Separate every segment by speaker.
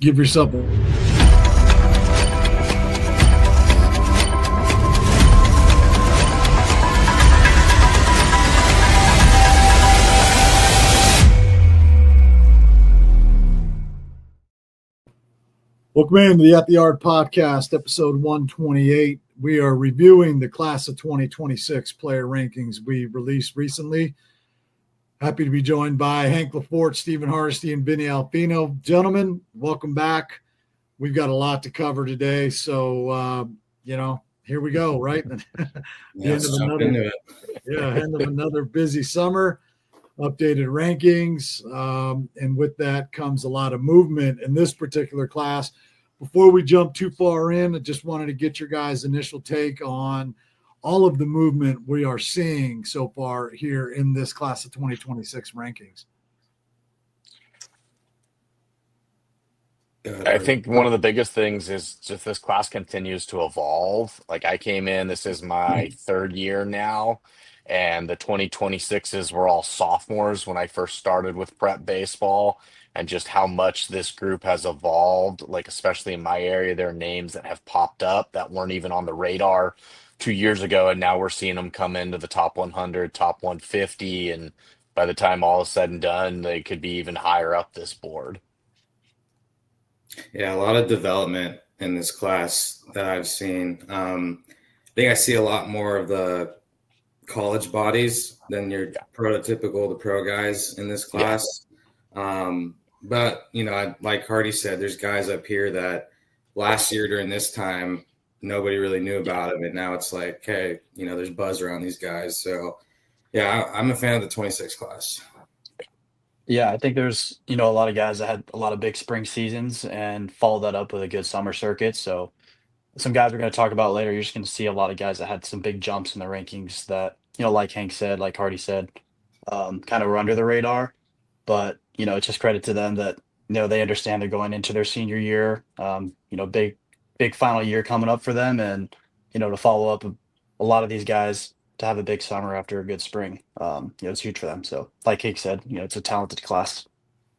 Speaker 1: give yourself a Welcome in to the At the Yard podcast, episode 128. We are reviewing the class of 2026 player rankings we released recently. Happy to be joined by Hank LoForte, Stephen Hardesty, and Vinnie Alfino. Gentlemen, welcome back. We've got a lot to cover today, so here we go. Right,
Speaker 2: Let's jump into it.
Speaker 1: End of another busy summer. Updated rankings, and with that comes a lot of movement in this particular class. Before we jump too far in, I just wanted to get your guys' initial take on all of the movement we are seeing so far here in this class of 2026 rankings.
Speaker 3: I think one of the biggest things is just this class continues to evolve. Like I came in, this is my third year now. And the 2026s were all sophomores when I first started with prep baseball, and just how much this group has evolved. Like, especially in my area, there are names that have popped up that weren't even on the radar 2 years ago. And now we're seeing them come into the top 100, top 150. And by the time all is said and done, they could be even higher up this board.
Speaker 2: Yeah, a lot of development in this class that I've seen. I think I see a lot more of the college bodies than your prototypical the pro guys in this class. But like Hardy said, there's guys up here that last year during this time nobody really knew about them, and now it's like, hey, there's buzz around these guys. So I'm a fan of the 26 class.
Speaker 4: Yeah, I think there's a lot of guys that had a lot of big spring seasons and followed that up with a good summer circuit. So some guys we're going to talk about later, you're just going to see a lot of guys that had some big jumps in the rankings that, like Hank said, like Hardy said, kind of were under the radar. But, it's just credit to them that, they understand they're going into their senior year, big final year coming up for them. And, to follow up a lot of these guys to have a big summer after a good spring, it's huge for them. So like Hank said, it's a talented class.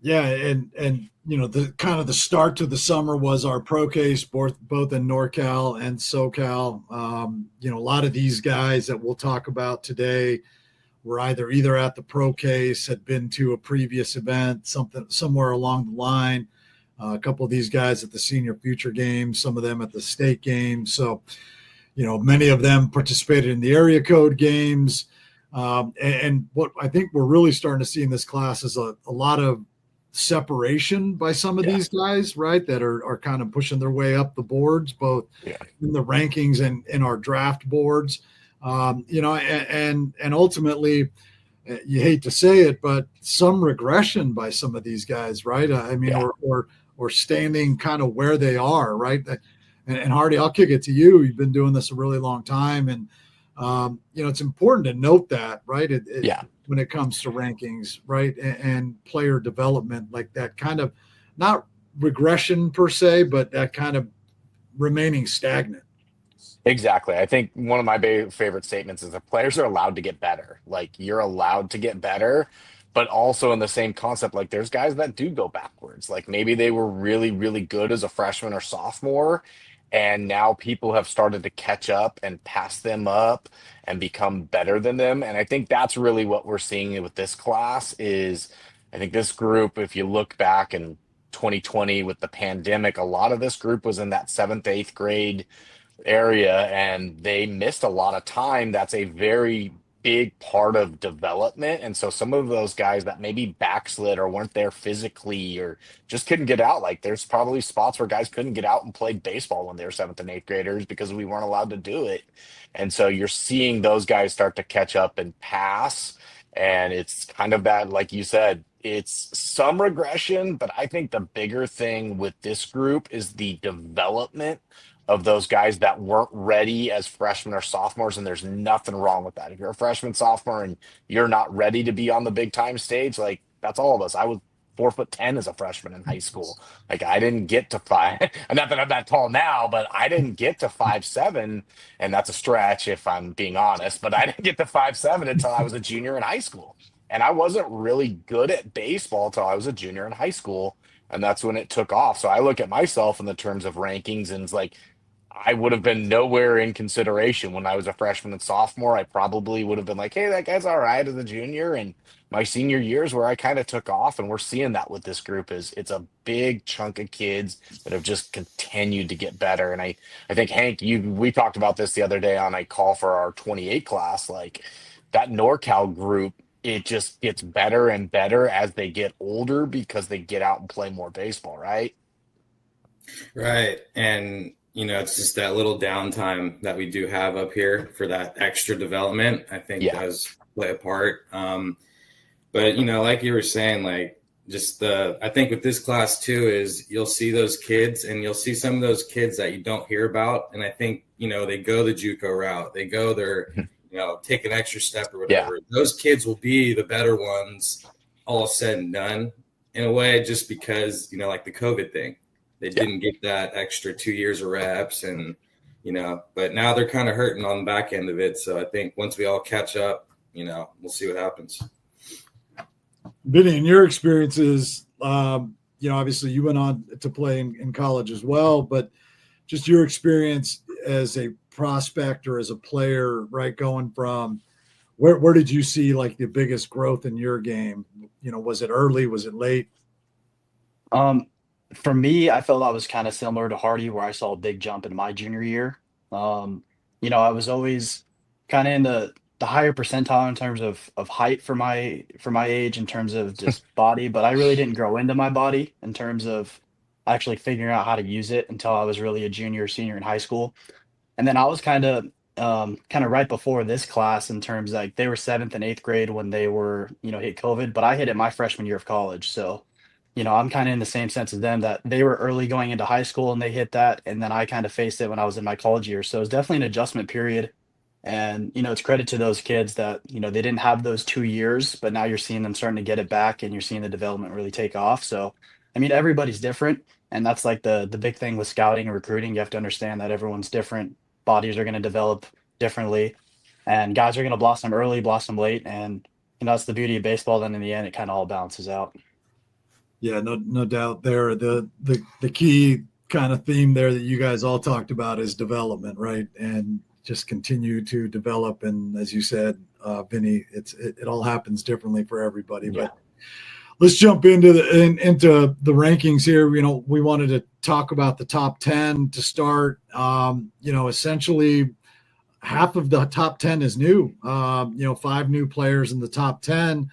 Speaker 1: Yeah, and the kind of the start to the summer was our pro case, both in NorCal and SoCal. A lot of these guys that we'll talk about today were either at the pro case, had been to a previous event, somewhere along the line. A couple of these guys at the senior future games, some of them at the state games. So, many of them participated in the area code games. And what I think we're really starting to see in this class is a lot of separation by some of these guys, right, that are kind of pushing their way up the boards, both in the rankings and in our draft boards. And ultimately, you hate to say it, but some regression by some of these guys, right? Or standing kind of where they are, right? And Hardy, I'll kick it to you. You've been doing this a really long time, and it's important to note that, right? When it comes to rankings, right, and player development, like that kind of not regression per se, but that kind of remaining stagnant.
Speaker 3: Exactly. I think one of my favorite statements is that players are allowed to get better. Like, you're allowed to get better, but also in the same concept, like there's guys that do go backwards. Like maybe they were really, really good as a freshman or sophomore, and now people have started to catch up and pass them up and become better than them. And I think that's really what we're seeing with this class is, I think this group, if you look back in 2020 with the pandemic, a lot of this group was in that 7th, 8th grade area, and they missed a lot of time. That's a very big part of development. And so some of those guys that maybe backslid or weren't there physically or just couldn't get out, like there's probably spots where guys couldn't get out and play baseball when they were 7th and 8th graders because we weren't allowed to do it. And so you're seeing those guys start to catch up and pass. And it's kind of that, like you said, it's some regression, but I think the bigger thing with this group is the development of those guys that weren't ready as freshmen or sophomores, and there's nothing wrong with that. If you're a freshman, sophomore, and you're not ready to be on the big time stage, like that's all of us. I was 4'10" as a freshman in high school. Like I didn't get to five. Not that I'm that tall now, but I didn't get to 5'7", and that's a stretch if I'm being honest. But I didn't get to 5'7" until I was a junior in high school, and I wasn't really good at baseball until I was a junior in high school. and that's when it took off. So I look at myself in the terms of rankings, and it's like I would have been nowhere in consideration when I was a freshman and sophomore. I probably would have been like, hey, that guy's all right as a junior. And my senior years where I kind of took off, and we're seeing that with this group is it's a big chunk of kids that have just continued to get better. And I think Hank, we talked about this the other day on a call for our 28 class, like that NorCal group, it just gets better and better as they get older because they get out and play more baseball, right?
Speaker 2: Right. And, it's just that little downtime that we do have up here for that extra development, I think does play a part. But, like you were saying, like I think with this class too, is you'll see those kids and you'll see some of those kids that you don't hear about. And I think, they go the JUCO route. They go take an extra step or whatever. Yeah. Those kids will be the better ones all said and done in a way, just because, like the COVID thing. They didn't get that extra 2 years of reps and, but now they're kind of hurting on the back end of it. So I think once we all catch up, we'll see what happens.
Speaker 1: Vinnie, in your experiences, obviously you went on to play in college as well, but just your experience as a prospect or as a player, right? Going from where did you see like the biggest growth in your game? Was it early? Was it late?
Speaker 4: For me, I felt I was kind of similar to Hardy, where I saw a big jump in my junior year. I was always kind of in the higher percentile in terms of height for my age, in terms of just body, but I really didn't grow into my body in terms of actually figuring out how to use it until I was really a junior or senior in high school. And then I was kind of right before this class in terms like they were 7th and 8th grade when they were, hit COVID, but I hit it my freshman year of college. So, I'm kind of in the same sense as them, that they were early going into high school and they hit that. And then I kind of faced it when I was in my college years. So it was definitely an adjustment period. And, it's credit to those kids that, they didn't have those 2 years, but now you're seeing them starting to get it back and you're seeing the development really take off. So, everybody's different. And that's like the big thing with scouting and recruiting. You have to understand that everyone's different. Bodies are going to develop differently, and guys are going to blossom early, blossom late. And, that's the beauty of baseball. Then in the end, it kind of all balances out.
Speaker 1: Yeah, no doubt there. The key kind of theme there that you guys all talked about is development, right? And just continue to develop. And as you said, Vinnie, it all happens differently for everybody. Yeah. But let's jump into the rankings here. We wanted to talk about the top 10 to start. Essentially half of the top 10 is new. 5 new players in the top 10.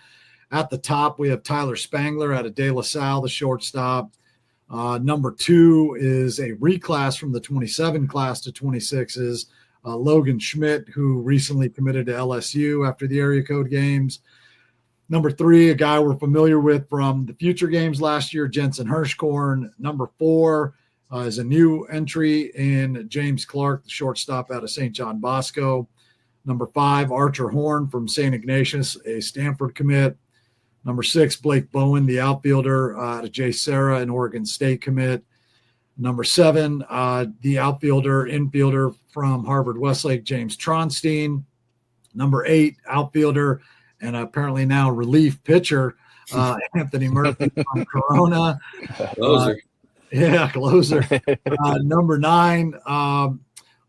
Speaker 1: At the top, we have Tyler Spangler out of De La Salle, the shortstop. Number 2 is a reclass from the 27 class to 26s, Logan Schmidt, who recently committed to LSU after the area code games. Number 3, a guy we're familiar with from the future games last year, Jensen Hirschkorn. Number 4 is a new entry in James Clark, the shortstop out of St. John Bosco. Number 5, Archer Horn from St. Ignatius, a Stanford commit. Number 6, Blake Bowen, the outfielder out of J. Sarah, an Oregon State commit. Number 7, the infielder from Harvard Westlake, James Tronstein. Number 8, outfielder and apparently now relief pitcher, Anthony Murphy from Corona.
Speaker 2: Closer.
Speaker 1: Closer. Number 9,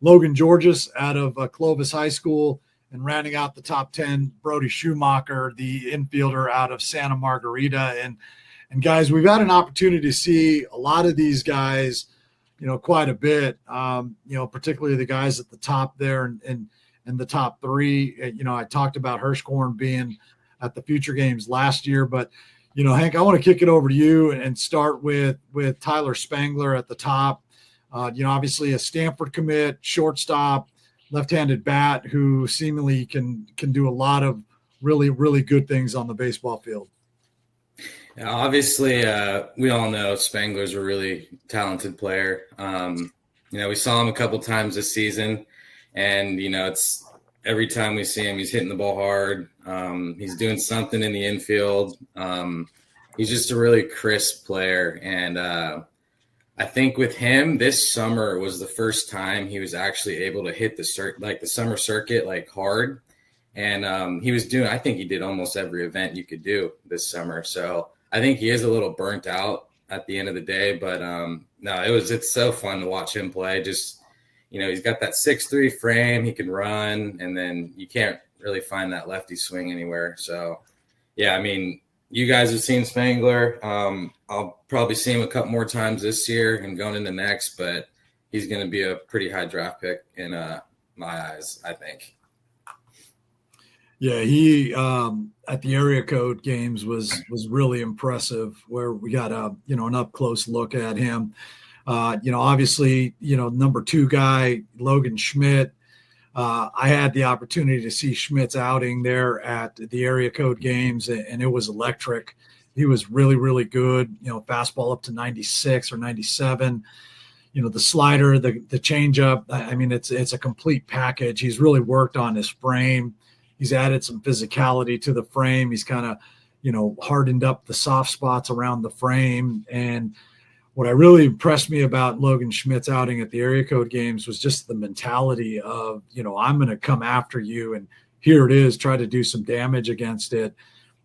Speaker 1: Logan Georges out of Clovis High School. And rounding out the top 10, Brody Schumacher, the infielder out of Santa Margarita. And guys, we've had an opportunity to see a lot of these guys, quite a bit, particularly the guys at the top there and the top 3. I talked about Hirschkorn being at the future games last year, but, Hank, I want to kick it over to you and start with Tyler Spangler at the top. Obviously a Stanford commit, shortstop, left-handed bat who seemingly can do a lot of really, really good things on the baseball field.
Speaker 2: Yeah, obviously, we all know Spangler's a really talented player. We saw him a couple times this season, and, it's every time we see him, he's hitting the ball hard. He's doing something in the infield. He's just a really crisp player, and I think with him, this summer was the first time he was actually able to hit the summer circuit hard. And I think he did almost every event you could do this summer. So I think he is a little burnt out at the end of the day. But no, it's so fun to watch him play. Just, he's got that 6'3" frame. He can run, and then you can't really find that lefty swing anywhere. So, yeah, I mean, you guys have seen 𝕼𝕚𝕚𝕕. I'll probably see him a couple more times this year and going into next, but he's going to be a pretty high draft pick in my eyes, I think.
Speaker 1: Yeah, he at the area code games was really impressive, where we got an up close look at him. Obviously, number 2 guy, Logan Schmidt. I had the opportunity to see Schmidt's outing there at the area code games, and it was electric. He was really, really good. Fastball up to 96 or 97. The slider, the changeup. I mean, it's a complete package. He's really worked on his frame. He's added some physicality to the frame. He's kind of, hardened up the soft spots around the frame. And what I really impressed me about Logan Schmidt's outing at the area code games was just the mentality of, I'm going to come after you, and here it is, try to do some damage against it.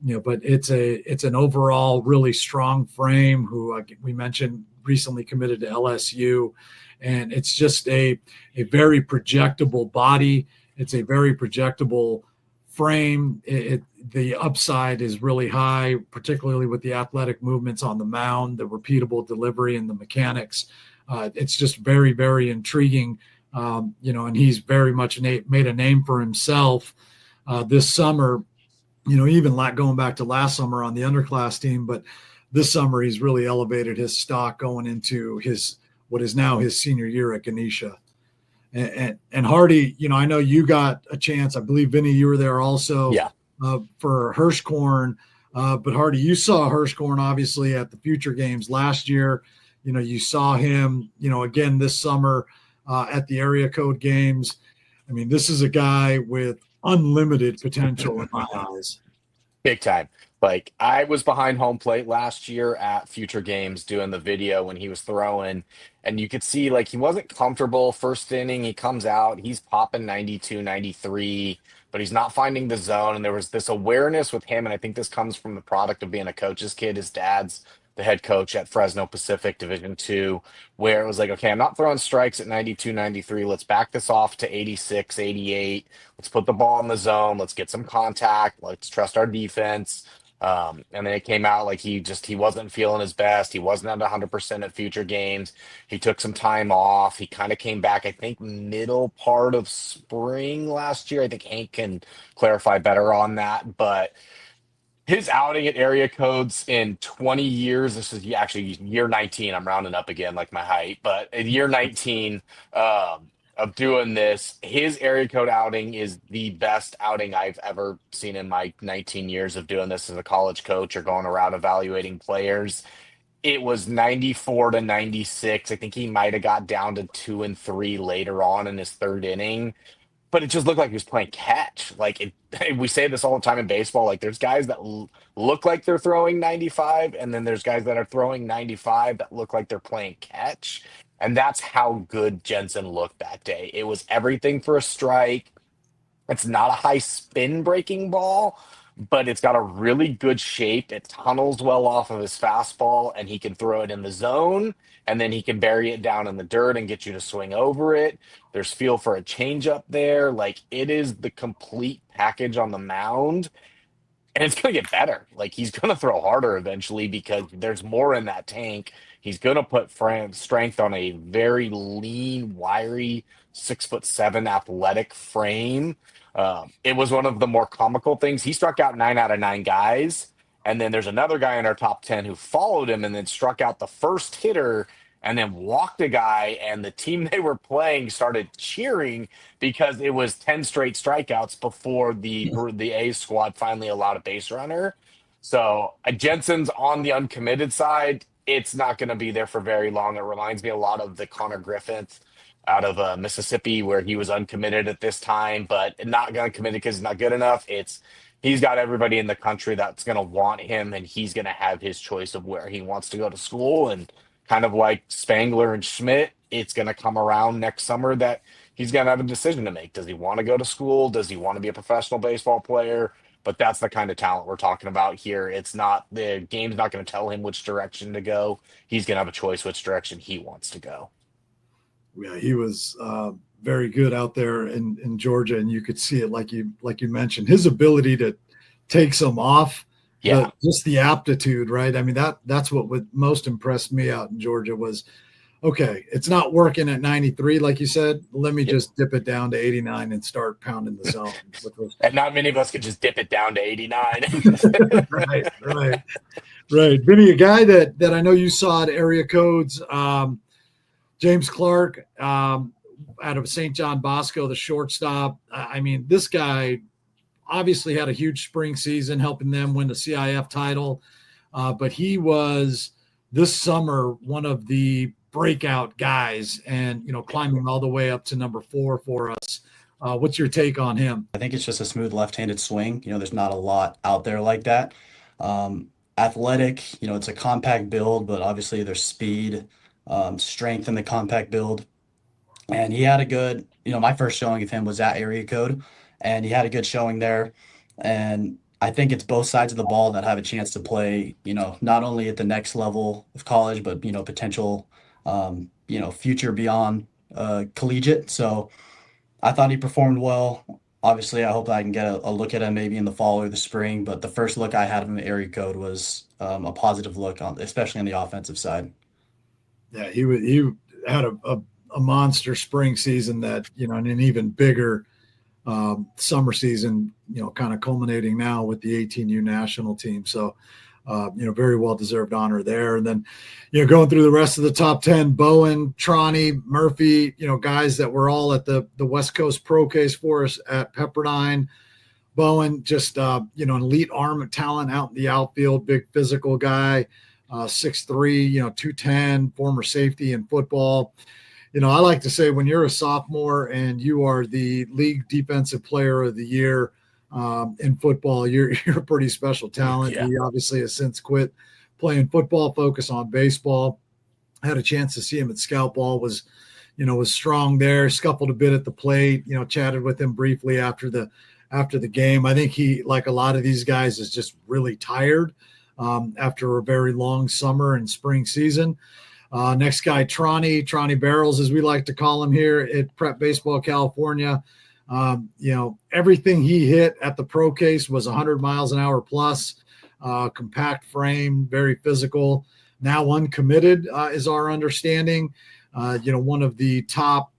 Speaker 1: But it's an overall really strong frame, who we mentioned recently committed to LSU, and it's just a very projectable body. It's a very projectable frame. The upside is really high, particularly with the athletic movements on the mound, the repeatable delivery, and the mechanics. It's just very, very intriguing, and he's very much made a name for himself this summer. Even going back to last summer on the underclass team, but this summer he's really elevated his stock going into what is now his senior year at Ganesha. And Hardy, I know you got a chance. I believe, Vinnie, you were there also.
Speaker 3: Yeah.
Speaker 1: For 𝕬𝕗𝕗𝕗. But Hardy, you saw 𝕬𝕗𝕗𝕗 obviously at the Future Games last year. You saw him, again this summer at the area code games. I mean, this is a guy with unlimited potential in my eyes.
Speaker 3: Big time. Like, I was behind home plate last year at Future Games doing the video when he was throwing, and you could see, like, he wasn't comfortable first inning. He comes out, he's popping 92, 93, but he's not finding the zone. And there was this awareness with him, and I think this comes from the product of being a coach's kid. His dad's the head coach at Fresno Pacific Division II, where it was like, okay, I'm not throwing strikes at 92, 93. Let's back this off to 86, 88. Let's put the ball in the zone. Let's get some contact. Let's trust our defense. And then it came out like he wasn't feeling his best. He wasn't at 100% at Future Games. He took some time off. He kind of came back, I think, middle part of spring last year. I think Hank can clarify better on that. But his outing at area codes in 20 years, this is actually year 19. I'm rounding up again, like my height. But in year 19 of doing this, his area code outing is the best outing I've ever seen in my 19 years of doing this as a college coach or going around evaluating players. It was 94 to 96. I think he might have got down to 2 and 3 later on in his third inning. But it just looked like he was playing catch. Like, we say this all the time in baseball. Like, there's guys that look like they're throwing 95, and then there's guys that are throwing 95 that look like they're playing catch. And that's how good Jensen looked that day. It was everything for a strike. It's not a high spin breaking ball, but it's got a really good shape. It tunnels well off of his fastball, and he can throw it in the zone, and then he can bury it down in the dirt and get you to swing over it. There's feel for a changeup there. Like, it is the complete package on the mound, and it's going to get better. Like, he's going to throw harder eventually because there's more in that tank. He's going to put strength on a very lean, wiry, 6'7" athletic frame. It was one of the more comical things. He struck out 9 out of 9 guys. And then there's another guy in our top 10 who followed him and then struck out the first hitter and then walked a guy. And the team they were playing started cheering because it was 10 straight strikeouts before the A's squad finally allowed a base runner. So Jensen's on the uncommitted side. It's not going to be there for very long. It reminds me a lot of the Connor Griffith out of Mississippi, where he was uncommitted at this time, but not going to commit because he's not good enough. He's got everybody in the country that's going to want him, and he's going to have his choice of where he wants to go to school. And kind of like 𝕼𝕚𝕚𝕕 and Schmidt, it's going to come around next summer that he's going to have a decision to make. Does he want to go to school? Does he want to be a professional baseball player? but that's the kind of talent we're talking about here. It's not, the game's not going to tell him which direction to go. He's going to have a choice which direction he wants to go.
Speaker 1: Yeah, he was very good out there in Georgia, and you could see it, like you mentioned, his ability to take some off.
Speaker 3: Yeah,
Speaker 1: just the aptitude, right? I mean, that's what would most impressed me out in Georgia was, okay, it's not working at 93, like you said. Let me just dip it down to 89 and start pounding the zone.
Speaker 3: And not many of us could just dip it down to 89.
Speaker 1: Right. Vinny, a guy that I know you saw at area codes, James Clark, out of St. John Bosco, the shortstop. I mean, this guy obviously had a huge spring season, helping them win the CIF title. But he was this summer one of the breakout guys, and climbing all the way up to number 4 for us. What's your take on him?
Speaker 4: I think it's just a smooth left-handed swing. There's not a lot out there like that. Athletic, it's a compact build, but obviously there's speed, strength in the compact build. And he had a good, my first showing of him was at area code, and he had a good showing there. And I think it's both sides of the ball that have a chance to play, not only at the next level of college, but, potential, future beyond collegiate. So I thought he performed well. Obviously, I hope I can get a look at him maybe in the fall or the spring, but the first look I had of him at area code was a positive look, especially on the offensive side.
Speaker 1: Yeah, he had a monster spring season that, and an even bigger summer season, kind of culminating now with the 18U national team. So, very well-deserved honor there. And then, going through the rest of the top 10, Bowen, Troney, Murphy, guys that were all at the West Coast Pro Case for us at Pepperdine. Bowen, just, an elite arm talent out in the outfield, big physical guy, 6'3", 210, former safety in football. I like to say when you're a sophomore and you are the league defensive player of the year in football, you're a pretty special talent.
Speaker 3: Yeah.
Speaker 1: He obviously has since quit playing football, focus on baseball. Had a chance to see him at Scout Ball, was strong there, scuffled a bit at the plate, chatted with him briefly after the game. I think he, like a lot of these guys, is just really tired after a very long summer and spring season. Next guy, Troney Barrels, as we like to call him here at Prep Baseball California. Everything he hit at the Pro Case was 100 miles an hour plus, compact frame, very physical. Now uncommitted is our understanding. One of the top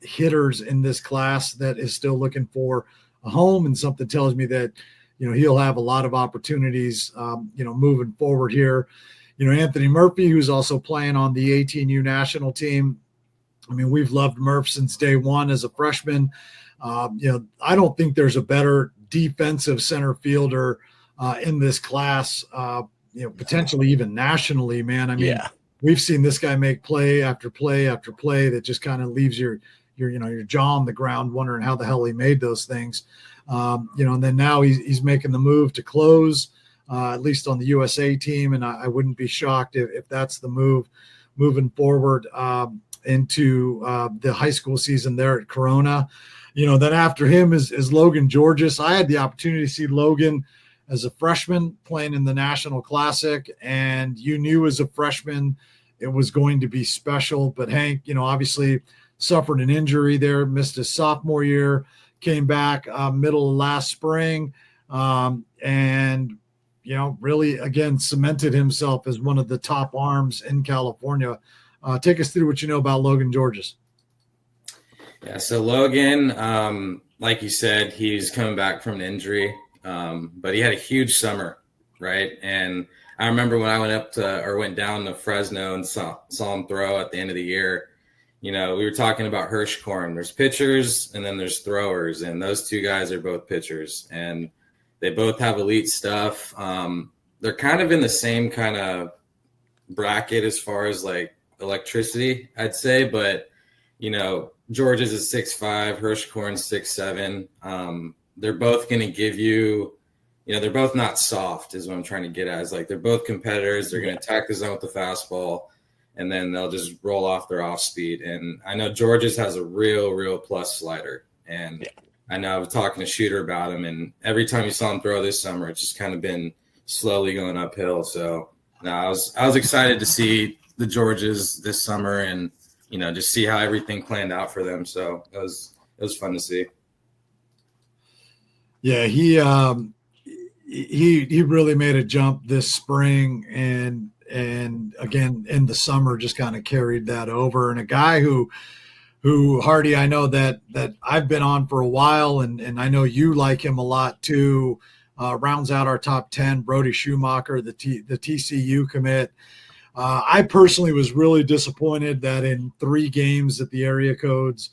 Speaker 1: hitters in this class that is still looking for a home, and something tells me that he'll have a lot of opportunities moving forward here. Anthony Murphy, who's also playing on the 18U national team. I mean, we've loved Murph since day one as a freshman. I don't think there's a better defensive center fielder in this class, potentially even nationally, man. I mean, We've seen this guy make play after play after play that just kind of leaves your jaw on the ground wondering how the hell he made those things. And then now he's making the move to close, at least on the USA team. And I wouldn't be shocked if that's the move moving forward into the high school season there at Corona. Then after him is Logan Georges. I had the opportunity to see Logan as a freshman playing in the National Classic, and you knew as a freshman it was going to be special. But Hank, obviously suffered an injury there, missed his sophomore year, came back middle of last spring, and really again cemented himself as one of the top arms in California. Take us through what you know about Logan Georges.
Speaker 2: Yeah, so Logan, like you said, he's coming back from an injury, but he had a huge summer, right? And I remember when I went down to Fresno and saw him throw at the end of the year. We were talking about ℙ𝕠𝕕𝕚𝕦. There's pitchers and then there's throwers, and those two guys are both pitchers, and they both have elite stuff. They're kind of in the same kind of bracket as far as like electricity, I'd say, but Georges is 6'5", ℙ𝕠𝕕𝕚𝕦's 6'7". They're both going to give you, they're both not soft is what I'm trying to get at. It's like they're both competitors. They're going to attack the zone with the fastball, and then they'll just roll off their off speed. And I know Georges has a real plus slider. And I know I was talking to Shooter about him, and every time you saw him throw this summer, it's just kind of been slowly going uphill. So no, I was excited to see the Georges this summer, and just see how everything planned out for them. So it was fun to see.
Speaker 1: Yeah, he really made a jump this spring, and again in the summer just kind of carried that over. And a guy who Hardy, I know that I've been on for a while, and I know you like him a lot too. Rounds out our top 10, Brody 𝕬𝕗𝕬𝕬𝕗, the TCU commit. I personally was really disappointed that in 3 games at the area codes,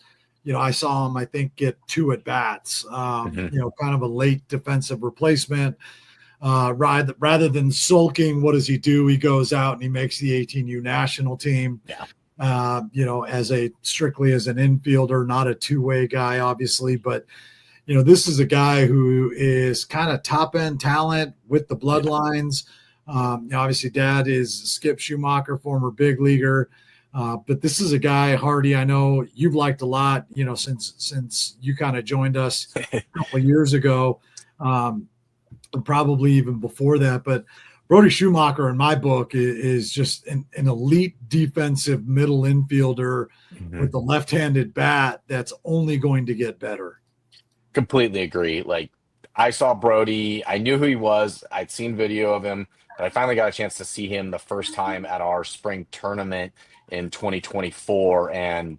Speaker 1: I saw him, I think, get 2 at bats, kind of a late defensive replacement. Rather than sulking, what does he do? He goes out and he makes the 18U national team.
Speaker 3: Yeah.
Speaker 1: Strictly as an infielder, not a two-way guy, obviously, but this is a guy who is kind of top-end talent with the bloodlines. Obviously, dad is Skip Schumacher, former big leaguer, but this is a guy, Hardy, I know you've liked a lot, since you kind of joined us a couple of years ago, probably even before that. But Brody 𝕬𝕗𝕬𝕗, in my book, is just an elite defensive middle infielder with a left-handed bat that's only going to get better.
Speaker 3: Completely agree. Like, I saw Brody, I knew who he was. I'd seen video of him, but I finally got a chance to see him the first time at our spring tournament in 2024. And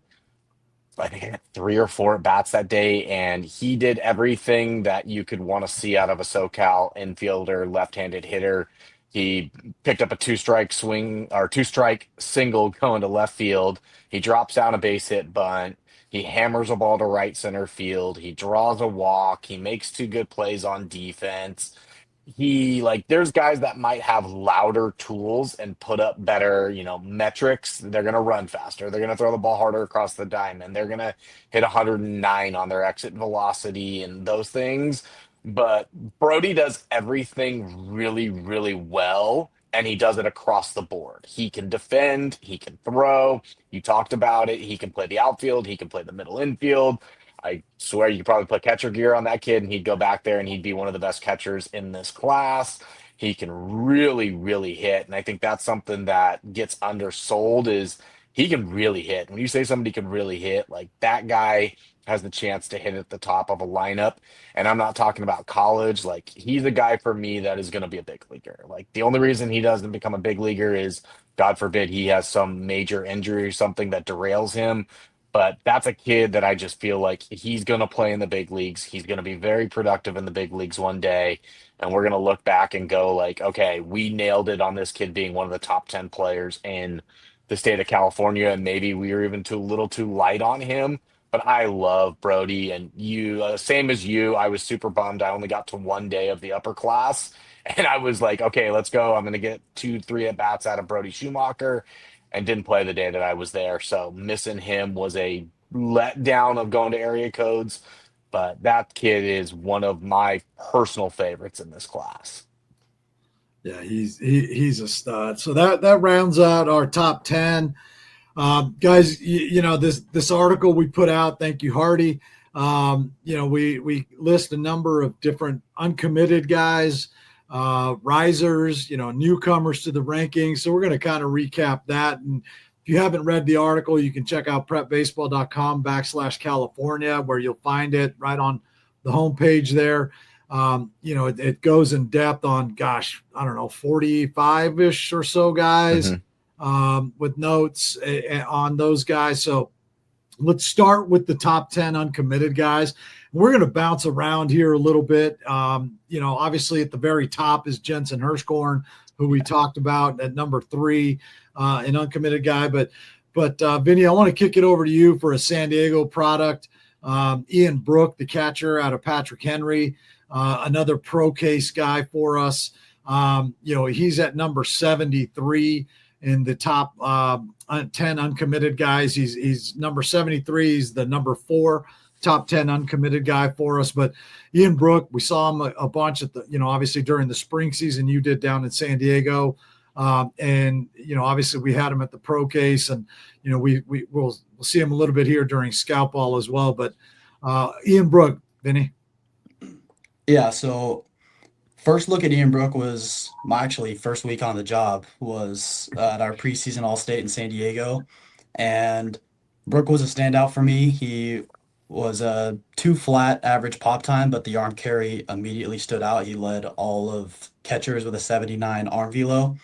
Speaker 3: I think I had 3 or 4 at bats that day, and he did everything that you could want to see out of a SoCal infielder, left-handed hitter. He picked up a 2-strike swing or 2-strike single going to left field. He drops down a base hit bunt. He hammers a ball to right center field. He draws a walk. He makes 2 good plays on defense. There's guys that might have louder tools and put up better, metrics. They're going to run faster. They're going to throw the ball harder across the diamond. They're going to hit 109 on their exit velocity and those things. But Brody does everything really, really well, and he does it across the board. He can defend. He can throw. You talked about it. He can play the outfield. He can play the middle infield. I swear you could probably put catcher gear on that kid and he'd go back there and he'd be one of the best catchers in this class. He can really, really hit. And I think that's something that gets undersold is he can really hit. When you say somebody can really hit, like that guy has the chance to hit at the top of a lineup. And I'm not talking about college. Like he's a guy for me that is going to be a big leaguer. Like the only reason he doesn't become a big leaguer is, God forbid, he has some major injury or something that derails him. But that's a kid that I just feel like he's going to play in the big leagues. He's going to be very productive in the big leagues one day. And we're going to look back and go like, okay, we nailed it on this kid being one of the top 10 players in the state of California. And maybe we were even a little too light on him. But I love Brody. And you, same as you, I was super bummed. I only got to 1 day of the upper class. And I was like, okay, let's go. I'm going to get 2-3 at bats out of Brody 𝕬𝕗𝕬𝕗. And didn't play the day that I was there. So missing him was a letdown of going to area codes. But that kid is one of my personal favorites in this class.
Speaker 1: Yeah, he's a stud. So that rounds out our top 10. Guys, this article we put out, thank you, Hardy. We list a number of different uncommitted guys, risers, newcomers to the rankings. So we're going to kind of recap that. And if you haven't read the article, you can check out prepbaseball.com/California, where you'll find it right on the homepage there. It goes in depth on, 45-ish or so guys, with notes on those guys. So let's start with the top 10 uncommitted guys. We're going to bounce around here a little bit. Obviously at the very top is Jensen Hirschhorn, who we talked about at number 3, an uncommitted guy. But Vinny, I want to kick it over to you for a San Diego product. Ian Brook, the catcher out of Patrick Henry, another pro case guy for us. He's at number 73 in the top 10 uncommitted guys. He's number 73. He's the number 4 top 10 uncommitted guy for us. But Ian Brook, we saw him a bunch at the, obviously during the spring season you did down in San Diego. Obviously we had him at the pro case, and, we'll see him a little bit here during Scout Ball as well. But Ian Brook, Vinny?
Speaker 4: Yeah, so first look at Ian Brook was my actually first week on the job was at our preseason All-State in San Diego, and Brook was a standout for me. He was a 2 flat average pop time, but the arm carry immediately stood out. He led all of catchers with a 79 arm velo,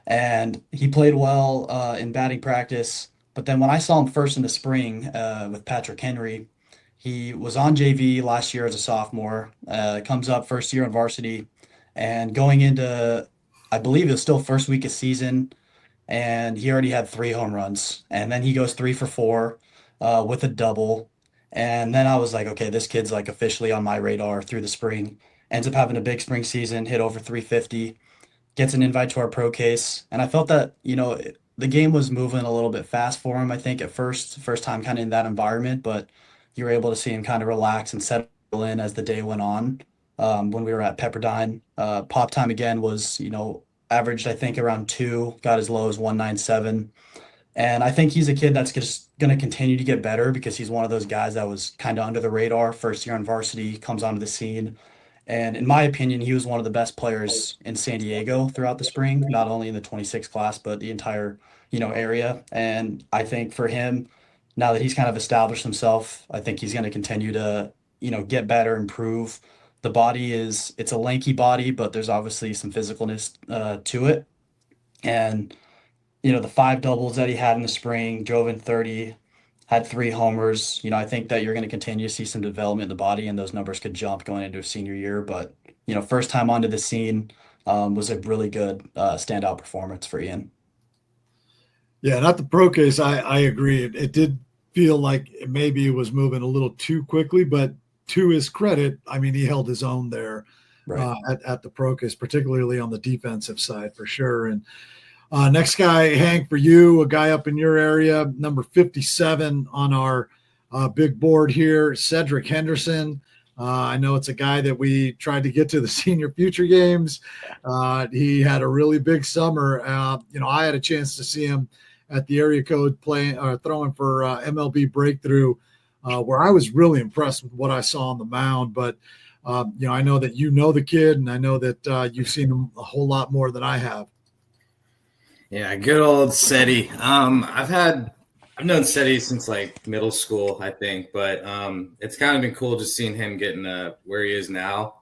Speaker 4: and he played well in batting practice. But then when I saw him first in the spring with Patrick Henry, he was on JV last year as a sophomore, comes up first year on varsity, and going into, I believe it was still first week of season, and he already had 3 home runs. And then he goes 3 for 4 with a double. And then I was like, okay, this kid's like officially on my radar through the spring. Ends up having a big spring season, hit over 350, gets an invite to our pro case. And I felt that, the game was moving a little bit fast for him, I think, at first time kind of in that environment, but you were able to see him kind of relax and settle in as the day went on. When we were at Pepperdine, pop time again was, averaged, I think, around 2, got as low as 197. And I think he's a kid that's just going to continue to get better because he's one of those guys that was kind of under the radar, first year on varsity, comes onto the scene. And in my opinion, he was one of the best players in San Diego throughout the spring, not only in the 26 class, but the entire, area. And I think for him, now that he's kind of established himself, I think he's going to continue to, get better, improve. The body it's a lanky body, but there's obviously some physicalness to it. And, the 5 doubles that he had in the spring, drove in 30, had 3 homers. I think that you're going to continue to see some development in the body, and those numbers could jump going into a senior year. But, first time onto the scene was a really good standout performance for Ian.
Speaker 1: Yeah, not the pro case. I agree. It did feel like maybe it was moving a little too quickly, but to his credit, I mean, he held his own there
Speaker 4: Right.
Speaker 1: at the pro case, particularly on the defensive side for sure. And next guy, Hank, for you, a guy up in your area, number 57 on our big board here, Cedric Henderson. I know it's a guy that we tried to get to the senior future games. He had a really big summer. I had a chance to see him at the area code playing or throwing for MLB Breakthrough, where I was really impressed with what I saw on the mound. But I know that you know the kid, and I know that you've seen him a whole lot more than I have.
Speaker 2: Yeah, good old Cedi. I've known Cedi since like middle school, I think, but it's kind of been cool just seeing him getting where he is now.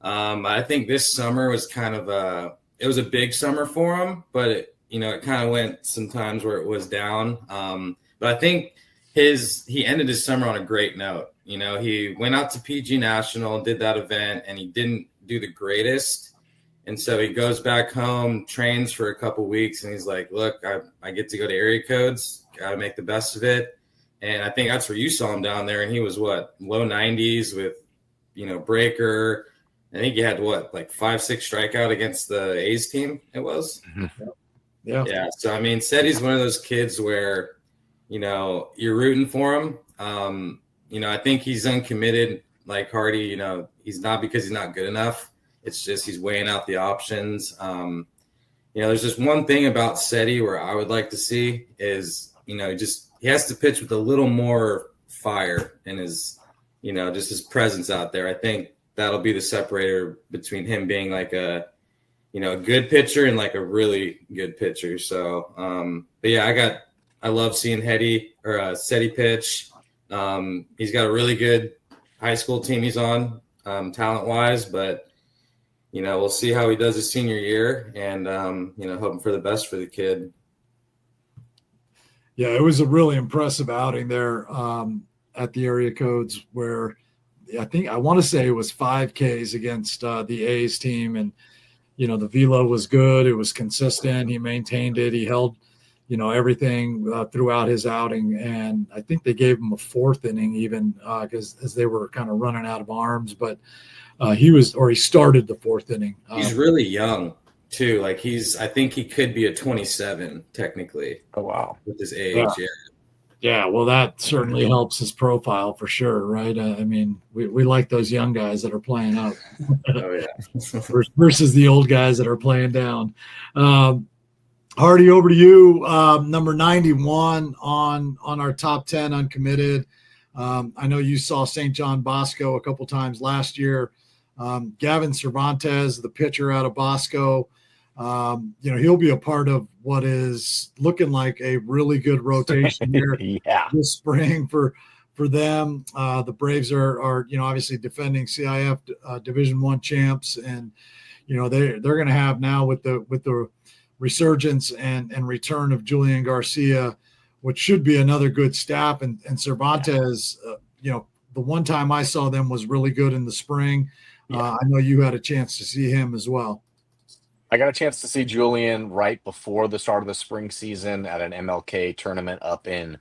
Speaker 2: I think this summer was kind of it was a big summer for him, but it kind of went sometimes where it was down. But I think he ended his summer on a great note. He went out to PG National, did that event, and he didn't do the greatest. And so he goes back home, trains for a couple weeks, and he's like, look, I get to go to area codes, got to make the best of it. And I think that's where you saw him down there. And he was low 90s with, breaker. I think he had like 5-6 strikeout against the A's team. It was.
Speaker 3: Mm-hmm.
Speaker 1: Yeah.
Speaker 2: So, I mean, Cedi's one of those kids where, you're rooting for him. I think he's uncommitted like Hardy, he's not because he's not good enough. It's just he's weighing out the options. There's just one thing about Cedi where I would like to see is, he has to pitch with a little more fire in his, just his presence out there. I think that'll be the separator between him being like a good pitcher and like a really good pitcher. So, but yeah, I love seeing Cedi pitch. He's got a really good high school team he's on, talent wise, but we'll see how he does his senior year, and hoping for the best for the kid.
Speaker 1: Yeah, it was a really impressive outing there at the area codes where I want to say it was 5Ks against the A's team, and the velo was good. It was consistent. He maintained it. He held everything throughout his outing, and I think they gave him a 4th inning even because as they were kind of running out of arms, but he started the 4th inning.
Speaker 2: He's really young too. Like I think he could be a 27 technically.
Speaker 3: Oh, wow.
Speaker 2: With his age.
Speaker 1: Yeah. Well, that certainly helps his profile for sure. Right. I mean, we like those young guys that are playing up
Speaker 2: Oh yeah.
Speaker 1: versus the old guys that are playing down. Hardy, over to you. Number 91 on our top 10 uncommitted. I know you saw St. John Bosco a couple times last year. Gavin Cervantes, the pitcher out of Bosco, he'll be a part of what is looking like a really good rotation here
Speaker 3: Yeah.
Speaker 1: this spring for them. The Braves are obviously defending CIF Division I champs, and they're going to have now with the resurgence and return of Julian Garcia, which should be another good staff. And Cervantes, the one time I saw them was really good in the spring. I know you had a chance to see him as well.
Speaker 3: I got a chance to see Julian right before the start of the spring season at an MLK tournament up in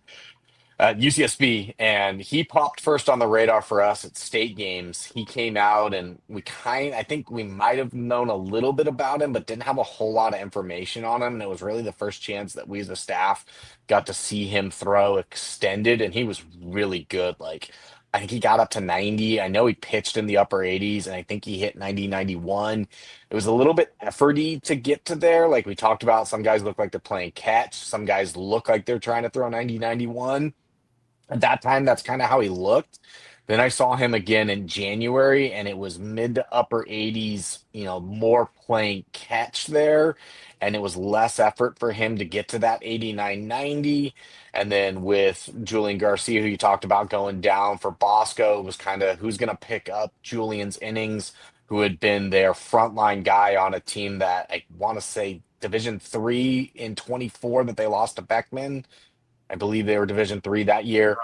Speaker 3: UCSB, and he popped first on the radar for us at state games. He came out, and I think we might have known a little bit about him, but didn't have a whole lot of information on him. And it was really the first chance that we as a staff got to see him throw extended, and he was really good. Like, I think he got up to 90. I know he pitched in the upper 80s, and I think he hit 90, 91. It was a little bit efforty to get to there. Like we talked about, some guys look like they're playing catch. Some guys look like they're trying to throw 90, 91. At that time, that's kind of how he looked. Then I saw him again in January, and it was mid to upper 80s, more playing catch there. And it was less effort for him to get to that 89, 90. And then with Julian Garcia, who you talked about going down for Bosco, it was kind of who's going to pick up Julian's innings, who had been their frontline guy on a team that I want to say Division III in 24 that they lost to Beckman. I believe they were Division III that year.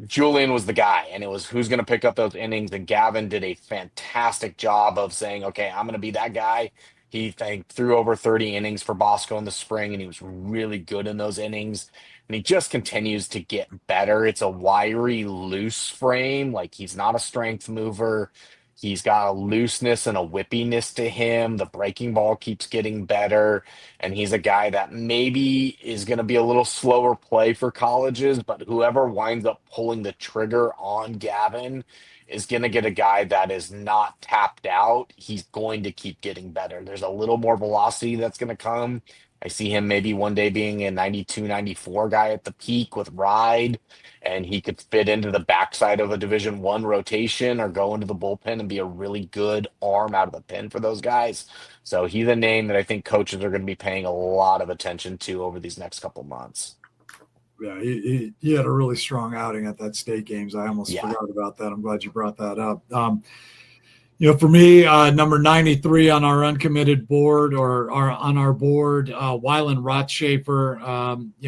Speaker 3: Julian was the guy, and it was who's going to pick up those innings. And Gavin did a fantastic job of saying, okay, I'm going to be that guy. He threw over 30 innings for Bosco in the spring, and he was really good in those innings. And he just continues to get better. It's a wiry, loose frame. Like, he's not a strength mover. He's got a looseness and a whippiness to him. The breaking ball keeps getting better. And he's a guy that maybe is going to be a little slower play for colleges, but whoever winds up pulling the trigger on Gavin is going to get a guy that is not tapped out. He's going to keep getting better. There's a little more velocity that's going to come. I see him maybe one day being a 92, 94 guy at the peak with ride, and he could fit into the backside of a Division I rotation or go into the bullpen and be a really good arm out of the pen for those guys. So he's a name that I think coaches are going to be paying a lot of attention to over these next couple months.
Speaker 1: Yeah, he had a really strong outing at that state games. I almost forgot about that. I'm glad you brought that up. For me, number 93 on our uncommitted board or on our board, Wylan Rotschafer.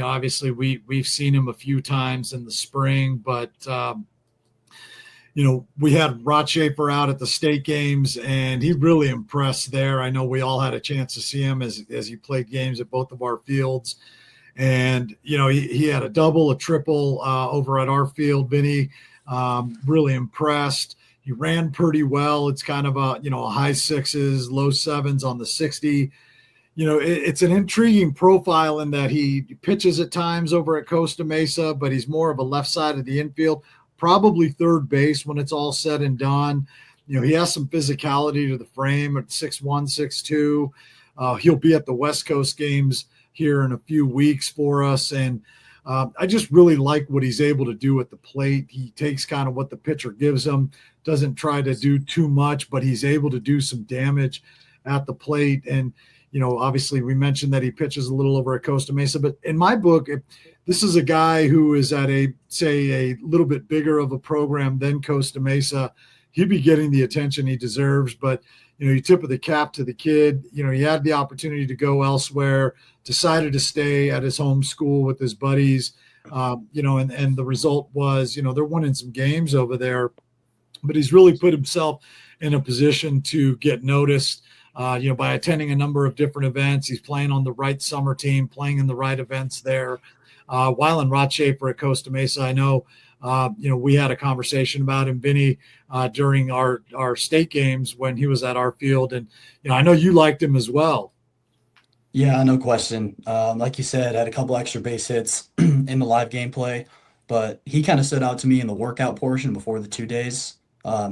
Speaker 1: Obviously we've seen him a few times in the spring, but we had Rotschafer out at the state games, and he really impressed there. I know we all had a chance to see him as he played games at both of our fields. And, he had a double, a triple over at our field. Vinnie, really impressed. He ran pretty well. It's kind of a high sixes, low sevens on the 60. It's an intriguing profile in that he pitches at times over at Costa Mesa, but he's more of a left side of the infield, probably third base when it's all said and done. He has some physicality to the frame at 6'1", 6'2". He'll be at the West Coast games here in a few weeks for us. And I just really like what he's able to do at the plate. He takes kind of what the pitcher gives him, doesn't try to do too much, but he's able to do some damage at the plate. And, obviously we mentioned that he pitches a little over at Costa Mesa, but in my book, this is a guy who is at a little bit bigger of a program than Costa Mesa. He'd be getting the attention he deserves, but you tip of the cap to the kid. He had the opportunity to go elsewhere, decided to stay at his home school with his buddies, and the result was, they're winning some games over there, but he's really put himself in a position to get noticed, by attending a number of different events. He's playing on the right summer team, playing in the right events there. Wylan Rotschafer at Costa Mesa, I know, we had a conversation about him, Vinnie, during our state games when he was at our field. And, I know you liked him as well.
Speaker 4: Yeah, no question. Like you said, had a couple extra base hits in the live gameplay, but he kind of stood out to me in the workout portion before the 2 days.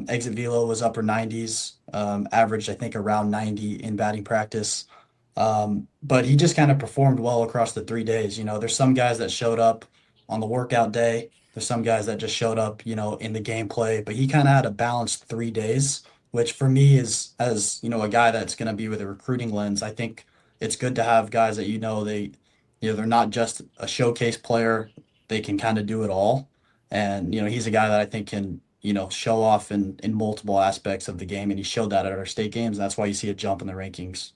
Speaker 4: Exit velo was upper 90s, averaged, I think, around 90 in batting practice. But he just kind of performed well across the 3 days. There's some guys that showed up on the workout day There's some guys that just showed up, in the gameplay, but he kind of had a balanced 3 days, which for me is, as a guy that's going to be with a recruiting lens. I think it's good to have guys that they're not just a showcase player. They can kind of do it all, and he's a guy that I think can show off in multiple aspects of the game, and he showed that at our state games. And that's why you see a jump in the rankings.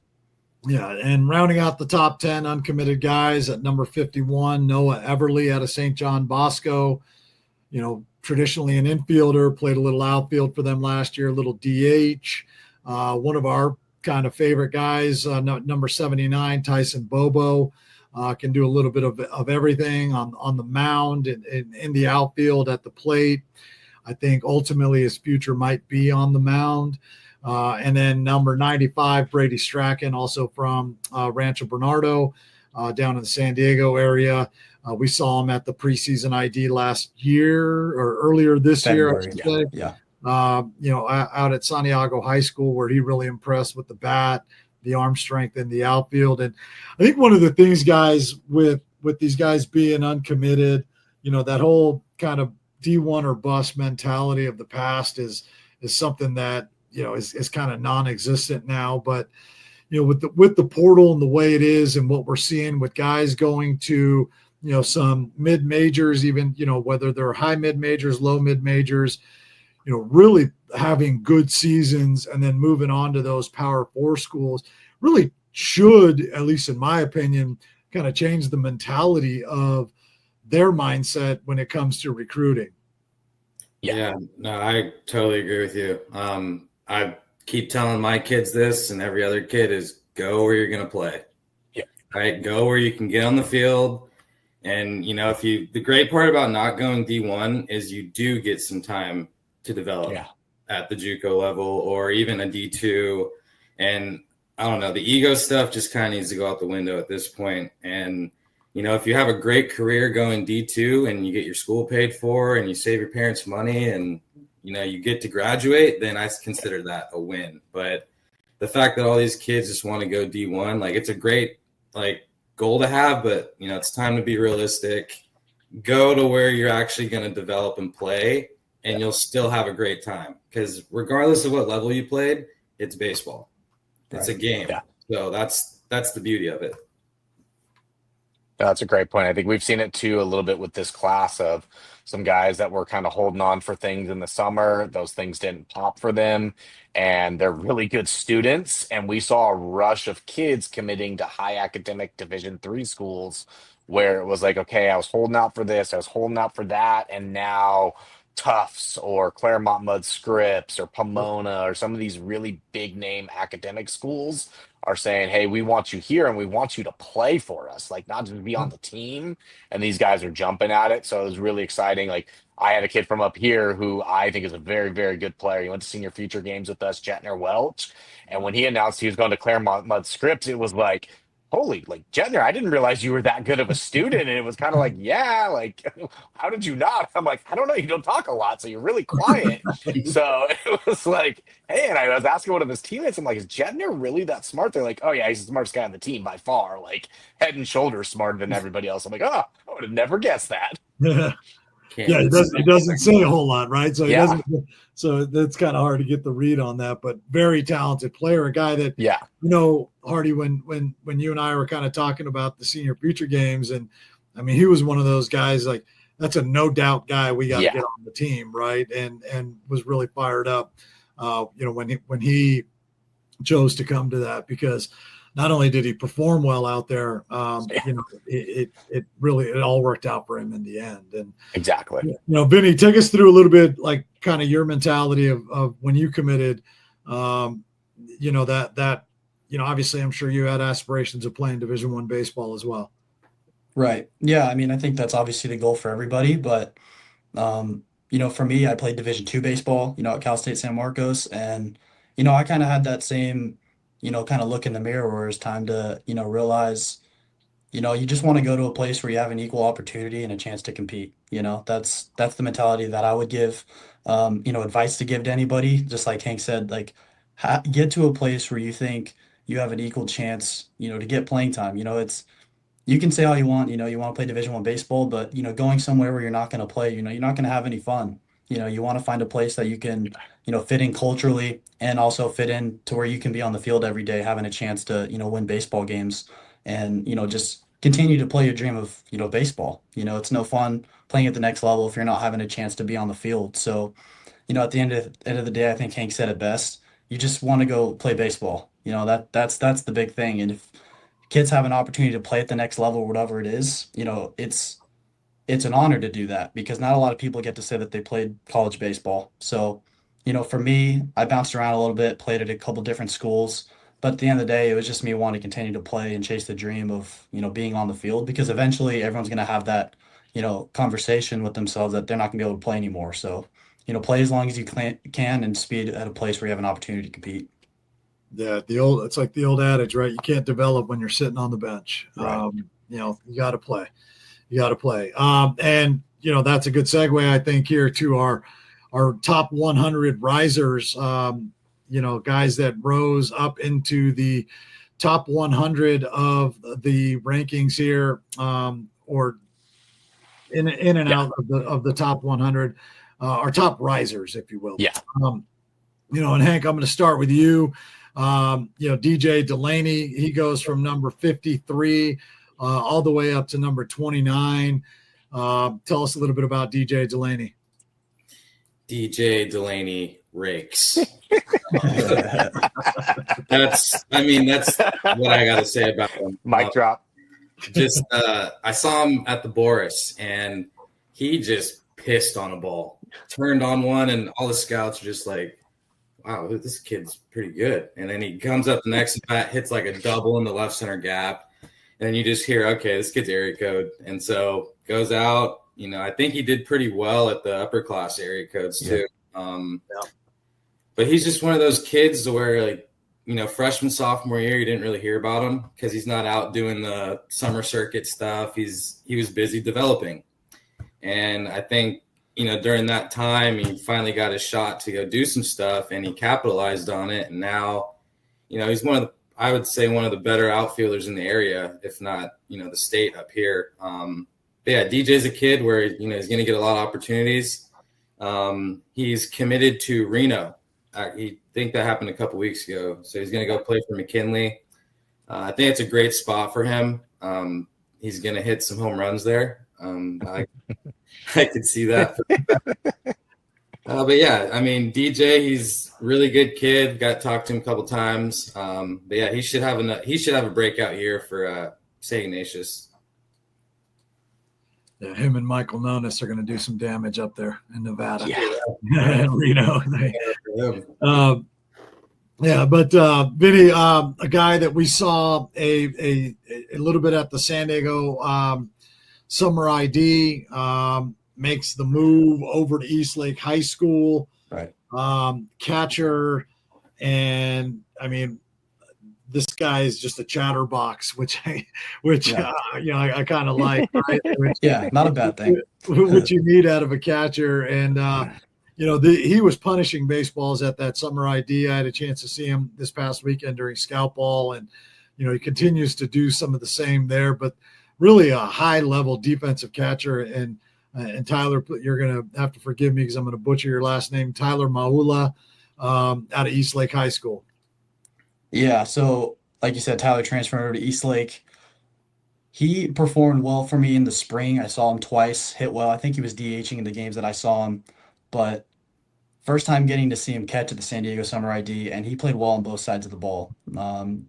Speaker 1: Yeah, and rounding out the top 10 uncommitted guys at number 51, ℂ𝕒𝕚𝕕𝕕 out of St. John Bosco. Traditionally an infielder, played a little outfield for them last year, a little DH. One of our kind of favorite guys, number 79, Tyson Bobo, can do a little bit of everything on the mound and in the outfield at the plate. I think ultimately his future might be on the mound. And then number 95, Brady Strachan, also from Rancho Bernardo, down in the San Diego area. We saw him at the preseason ID last year or earlier this
Speaker 4: February.
Speaker 1: year, I should say.
Speaker 4: Yeah.
Speaker 1: Out at Santiago High School, where he really impressed with the bat, the arm strength in the outfield. And I think one of the things, guys, with these guys being uncommitted, that whole kind of D1 or bust mentality of the past is something that, is kind of non-existent now. But, with the portal and the way it is and what we're seeing with guys going to, some mid majors, even, whether they're high mid majors, low mid majors, really having good seasons and then moving on to those Power 4 schools really should, at least in my opinion, kind of change the mentality of their mindset when it comes to recruiting.
Speaker 2: Yeah, no, I totally agree with you. I keep telling my kids this, and every other kid, is go where you're going to play.
Speaker 3: Yeah.
Speaker 2: Right? Go where you can get on the field. And, the great part about not going D1 is you do get some time to develop at the JUCO level or even a D2. And I don't know, the ego stuff just kind of needs to go out the window at this point. And, if you have a great career going D2 and you get your school paid for and you save your parents money and, you get to graduate, then I consider that a win. But the fact that all these kids just want to go D1, it's a great, goal to have, but, it's time to be realistic. Go to where you're actually going to develop and play, and you'll still have a great time. Because regardless of what level you played, it's baseball. It's a game. Yeah. So that's the beauty of it.
Speaker 3: That's a great point. I think we've seen it too a little bit with this class of some guys that were kind of holding on for things in the summer. Those things didn't pop for them, and they're really good students. And we saw a rush of kids committing to high academic Division III schools where it was like, okay, I was holding out for this, I was holding out for that, and now Tufts or 𝕼𝕗𝕚𝕚𝕕𝕗 or Pomona or some of these really big name academic schools are saying, hey, we want you here and we want you to play for us, not just be on the team. And these guys are jumping at it. So it was really exciting. I had a kid from up here who I think is a very, very good player. He went to senior future games with us, 𝕼𝕗𝕚𝕕𝕗. And when he announced he was going to 𝕼𝕗𝕚𝕚𝕗, it was like, holy, Jetner, I didn't realize you were that good of a student. And it was kind of like, how did you not? I'm like, I don't know. You don't talk a lot, so you're really quiet. So it was like, hey, and I was asking one of his teammates, I'm like, is Jetner really that smart? They're like, oh yeah, he's the smartest guy on the team by far, head and shoulders smarter than everybody else. I'm like, oh, I would have never guessed that.
Speaker 1: Yeah, he doesn't say a whole lot, right? So he doesn't. So that's kind of hard to get the read on that. But very talented player, a guy that Hardy. When you and I were kind of talking about the senior future games, and I mean, he was one of those guys. That's a no doubt guy we got to get on the team, right? And was really fired up. When he chose to come to that, because not only did he perform well out there, it really all worked out for him in the end. And
Speaker 3: exactly,
Speaker 1: Vinny, take us through a little bit, kind of your mentality of when you committed. Obviously, I'm sure you had aspirations of playing Division I baseball as well.
Speaker 4: Right. Yeah. I mean, I think that's obviously the goal for everybody, but for me, I played Division II baseball, at Cal State San Marcos, and I kind of had that same kind of look in the mirror where it's time to, realize, you just want to go to a place where you have an equal opportunity and a chance to compete. That's the mentality that I would give, advice to give to anybody. Just like Hank said, get to a place where you think you have an equal chance, to get playing time. you can say all you want, you want to play Division I baseball, but going somewhere where you're not going to play, you're not going to have any fun. You want to find a place that you can, fit in culturally and also fit in to where you can be on the field every day, having a chance to, win baseball games and, just continue to play your dream of, baseball. It's no fun playing at the next level if you're not having a chance to be on the field. So, at the end of the day, I think Hank said it best. You just want to go play baseball. That's the big thing. And if kids have an opportunity to play at the next level, whatever it is, it's an honor to do that because not a lot of people get to say that they played college baseball. So, for me, I bounced around a little bit, played at a couple different schools, but at the end of the day, it was just me wanting to continue to play and chase the dream of, being on the field because eventually everyone's going to have that, conversation with themselves that they're not going to be able to play anymore. So, play as long as you can and speed at a place where you have an opportunity to compete.
Speaker 1: Yeah, it's like the old adage, right? You can't develop when you're sitting on the bench.
Speaker 4: Right.
Speaker 1: You got to play. You got to play. And that's a good segue, I think, here to our top 100 risers. Guys that rose up into the top 100 of the rankings here, or in and out of the top 100, our top risers, if you will.
Speaker 3: Yeah.
Speaker 1: And Hank, I'm going to start with you. DJ 𝕠𝕕𝕕𝕕, he goes from number 53 all the way up to number 29. Tell us a little bit about DJ 𝕠𝕕𝕕𝕕.
Speaker 2: DJ 𝕠𝕕𝕕𝕕 rakes. That's what I got to say about him.
Speaker 3: Mic drop.
Speaker 2: Just I saw him at the Boris, and he just pissed on a ball, turned on one, and all the scouts are just like, wow, this kid's pretty good. And then he comes up the next bat, hits like a double in the left center gap. And you just hear, okay, this kid's area code. And so goes out. I think he did pretty well at the upper class area codes too. But he's just one of those kids where freshman, sophomore year, you didn't really hear about him because he's not out doing the summer circuit stuff. He was busy developing. And I think, during that time, he finally got his shot to go do some stuff, and he capitalized on it. And now, he's I would say one of the better outfielders in the area, if not, the state up here. But yeah, DJ's a kid where, he's going to get a lot of opportunities. He's committed to Reno. I think that happened a couple weeks ago. So he's going to go play for McKinley. I think it's a great spot for him. He's going to hit some home runs there. I could see that. But yeah, DJ, he's a really good kid. Got to talk to him a couple times. But yeah, he should have a breakout year for 𝕼𝕗𝕗𝕗𝕗𝕗𝕗𝕗𝕗𝕗𝕗𝕗𝕗𝕗𝕗𝕗𝕗
Speaker 1: Yeah, him and Michael Nonis are going to do some damage up there in Nevada.
Speaker 3: Yeah.
Speaker 1: Reno. But Vinny, a guy that we saw a little bit at the San Diego Summer ID, makes the move over to Eastlake High School.
Speaker 4: Right.
Speaker 1: Catcher, and this guy is just a chatterbox, which I kind of like. Right?
Speaker 4: Not a bad thing.
Speaker 1: What you need out of a catcher, and he was punishing baseballs at that Summer ID. I had a chance to see him this past weekend during Scout Ball, and he continues to do some of the same there. But really, a high-level defensive catcher, and Tyler, you're gonna have to forgive me because I'm gonna butcher your last name, 𝕬𝕗𝕗𝕗𝕗, out of Eastlake High School.
Speaker 4: Yeah, so like you said, Tyler transferred over to Eastlake. He performed well for me in the spring. I saw him twice, hit well. I think he was DHing in the games that I saw him, but first time getting to see him catch at the San Diego Summer ID, and he played well on both sides of the ball.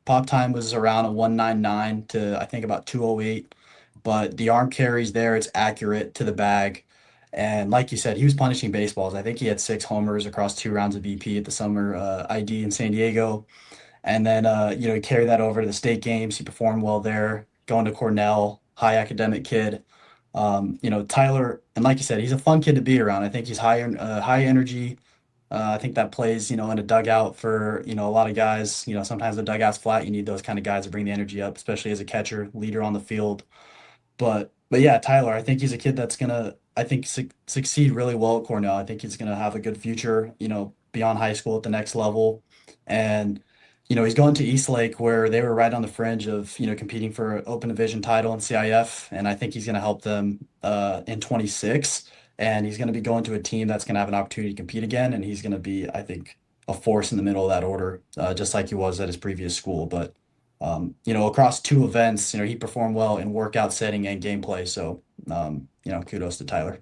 Speaker 4: Pop time was around a 199 to I think about 208, but the arm carries there, it's accurate to the bag. And like you said, he was punishing baseballs. I think he had 6 homers across 2 rounds of BP at the Summer ID in San Diego. And then, he carried that over to the state games. He performed well there, going to Cornell, high academic kid. Tyler, and like you said, he's a fun kid to be around. I think he's high energy. I think that plays, in a dugout for, a lot of guys. Sometimes the dugout's flat. You need those kind of guys to bring the energy up, especially as a catcher, leader on the field. But yeah, Tyler, I think he's a kid that's going to, succeed really well at Cornell. I think he's going to have a good future, beyond high school at the next level. And, he's going to Eastlake where they were right on the fringe of, competing for an open division title in CIF. And I think he's going to help them in 26. And he's going to be going to a team that's going to have an opportunity to compete again. And he's going to be, I think, a force in the middle of that order, just like he was at his previous school. But, across two events, he performed well in workout setting and gameplay. So, kudos to Tyler.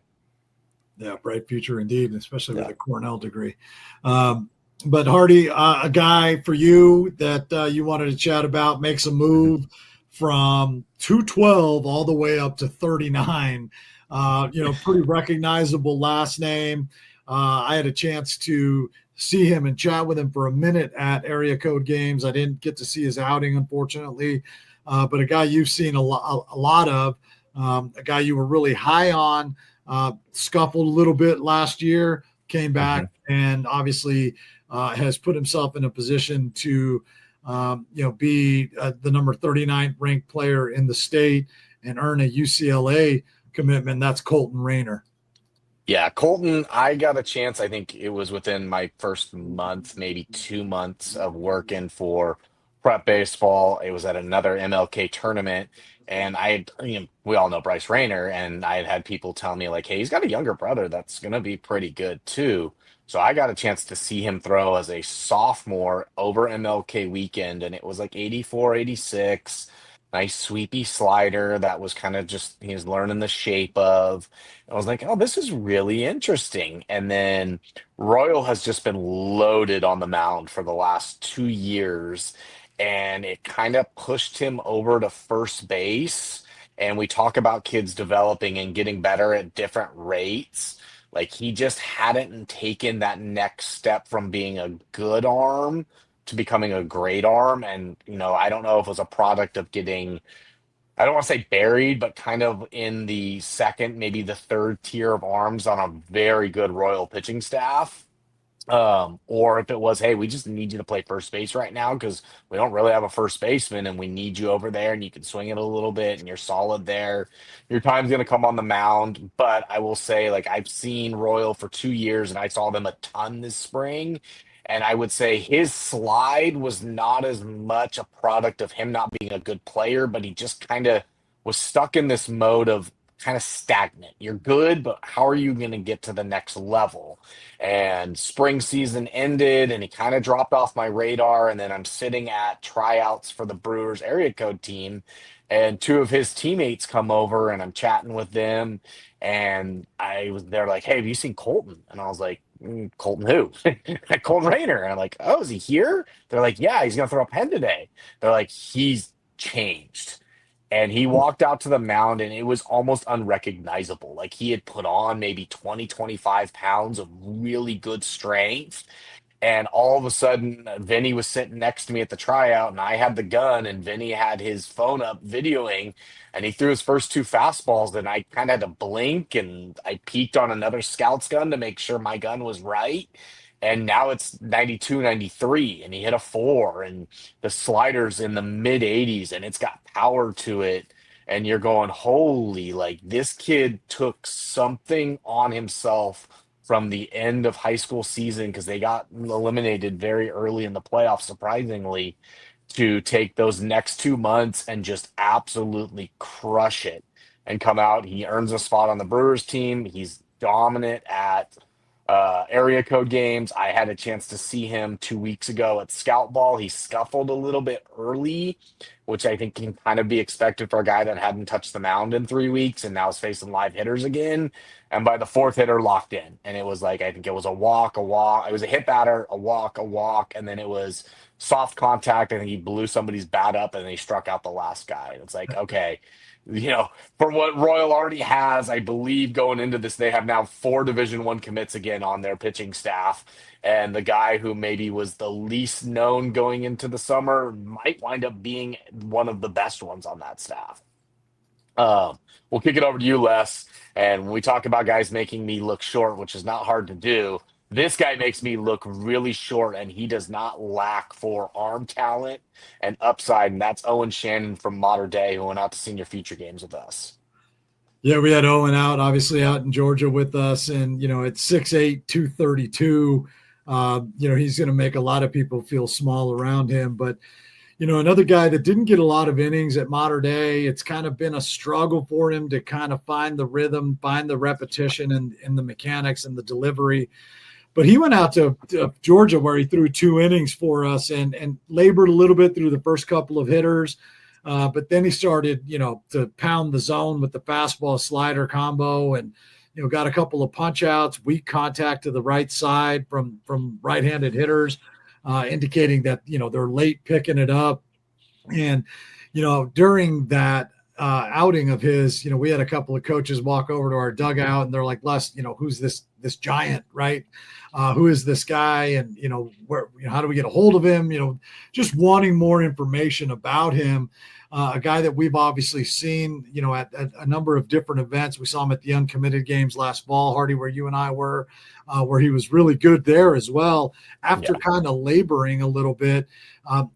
Speaker 1: Yeah, bright future indeed, especially with
Speaker 4: Yeah.
Speaker 1: a Cornell degree. But Hardy, a guy for you that you wanted to chat about, makes a move from 212 all the way up to 39. Pretty recognizable last name. I had a chance to see him and chat with him for a minute at Area Code Games. I didn't get to see his outing, unfortunately, but a guy you've seen a lot of, a guy you were really high on. Scuffled a little bit last year, came back, and obviously has put himself in a position to, be the number 39 ranked player in the state and earn a UCLA commitment. That's Colton Rayner.
Speaker 3: Yeah, Colton, I got a chance. I think it was within my first month, maybe 2 months of working for prep baseball. It was at another MLK tournament. And we all know Bryce Rayner, and I had people tell me, like, hey, he's got a younger brother that's going to be pretty good too. So I got a chance to see him throw as a sophomore over MLK weekend, and it was like 84, 86. Nice sweepy slider that was kind of just he was learning the shape of. I was like, oh, this is really interesting. And then Royal has just been loaded on the mound for the last 2 years, and it kind of pushed him over to first base. And we talk about kids developing and getting better at different rates. Like he just hadn't taken that next step from being a good arm to becoming a great arm. And, I don't know if it was a product of getting, I don't want to say buried, but kind of in the second, maybe the third tier of arms on a very good Royal pitching staff. Or if it was, hey, we just need you to play first base right now because we don't really have a first baseman and we need you over there and you can swing it a little bit and you're solid there. Your time's going to come on the mound. But I will say, like, I've seen Royal for 2 years and I saw them a ton this spring. And I would say his slide was not as much a product of him not being a good player, but he just kind of was stuck in this mode of kind of stagnant. You're good, but how are you going to get to the next level? And spring season ended and he kind of dropped off my radar. And then I'm sitting at tryouts for the Brewers area code team, and two of his teammates come over and I'm chatting with them. And they're like, hey, have you seen Colton? And I was like, Colton who? Colton Rayner. And I'm like, oh, is he here? They're like, yeah, he's going to throw a pen today. They're like, he's changed. And he walked out to the mound and it was almost unrecognizable. Like he had put on maybe 20, 25 pounds of really good strength. And all of a sudden, Vinny was sitting next to me at the tryout, and I had the gun, and Vinny had his phone up videoing, and he threw his first two fastballs, and I kind of had to blink, and I peeked on another scout's gun to make sure my gun was right. And now it's 92, 93, and he hit a four, and the slider's in the mid 80s, and it's got power to it. And you're going, holy, like this kid took something on himself from the end of high school season because they got eliminated very early in the playoffs, surprisingly, to take those next 2 months and just absolutely crush it and come out. He earns a spot on the Brewers team. He's dominant at area code games. I had a chance to see him 2 weeks ago at Scout Ball. He scuffled a little bit early, which I think can kind of be expected for a guy that hadn't touched the mound in 3 weeks and now is facing live hitters again. And by the fourth hitter, locked in. And it was like, I think it was a walk. It was a hit batter, a walk. And then it was soft contact. I think he blew somebody's bat up and he struck out the last guy. And it's like, okay, for what Royal already has, I believe going into this, they have now 4 Division I commits again on their pitching staff. And the guy who maybe was the least known going into the summer might wind up being one of the best ones on that staff. We'll kick it over to you, Les. And when we talk about guys making me look short, which is not hard to do, this guy makes me look really short, and he does not lack for arm talent and upside. And that's Owen Shannon from Modern Day, who went out to senior feature games with us.
Speaker 1: Yeah, we had Owen out, obviously out in Georgia with us, and at 6'8", 232. He's going to make a lot of people feel small around him. But, another guy that didn't get a lot of innings at Mater Dei, it's kind of been a struggle for him to kind of find the rhythm, find the repetition and the mechanics and the delivery. But he went out to Georgia where he threw 2 innings for us and labored a little bit through the first couple of hitters. But then he started, to pound the zone with the fastball slider combo and, got a couple of punch outs, weak contact to the right side from right-handed hitters, indicating that, they're late picking it up. And, during that outing of his, we had a couple of coaches walk over to our dugout and they're like, Les, who's this giant, right? Who is this guy? And, where, how do we get a hold of him? Just wanting more information about him. A guy that we've obviously seen, at a number of different events. We saw him at the Uncommitted games last fall, Hardy, where you and I were, where he was really good there as well. After kind of laboring a little bit,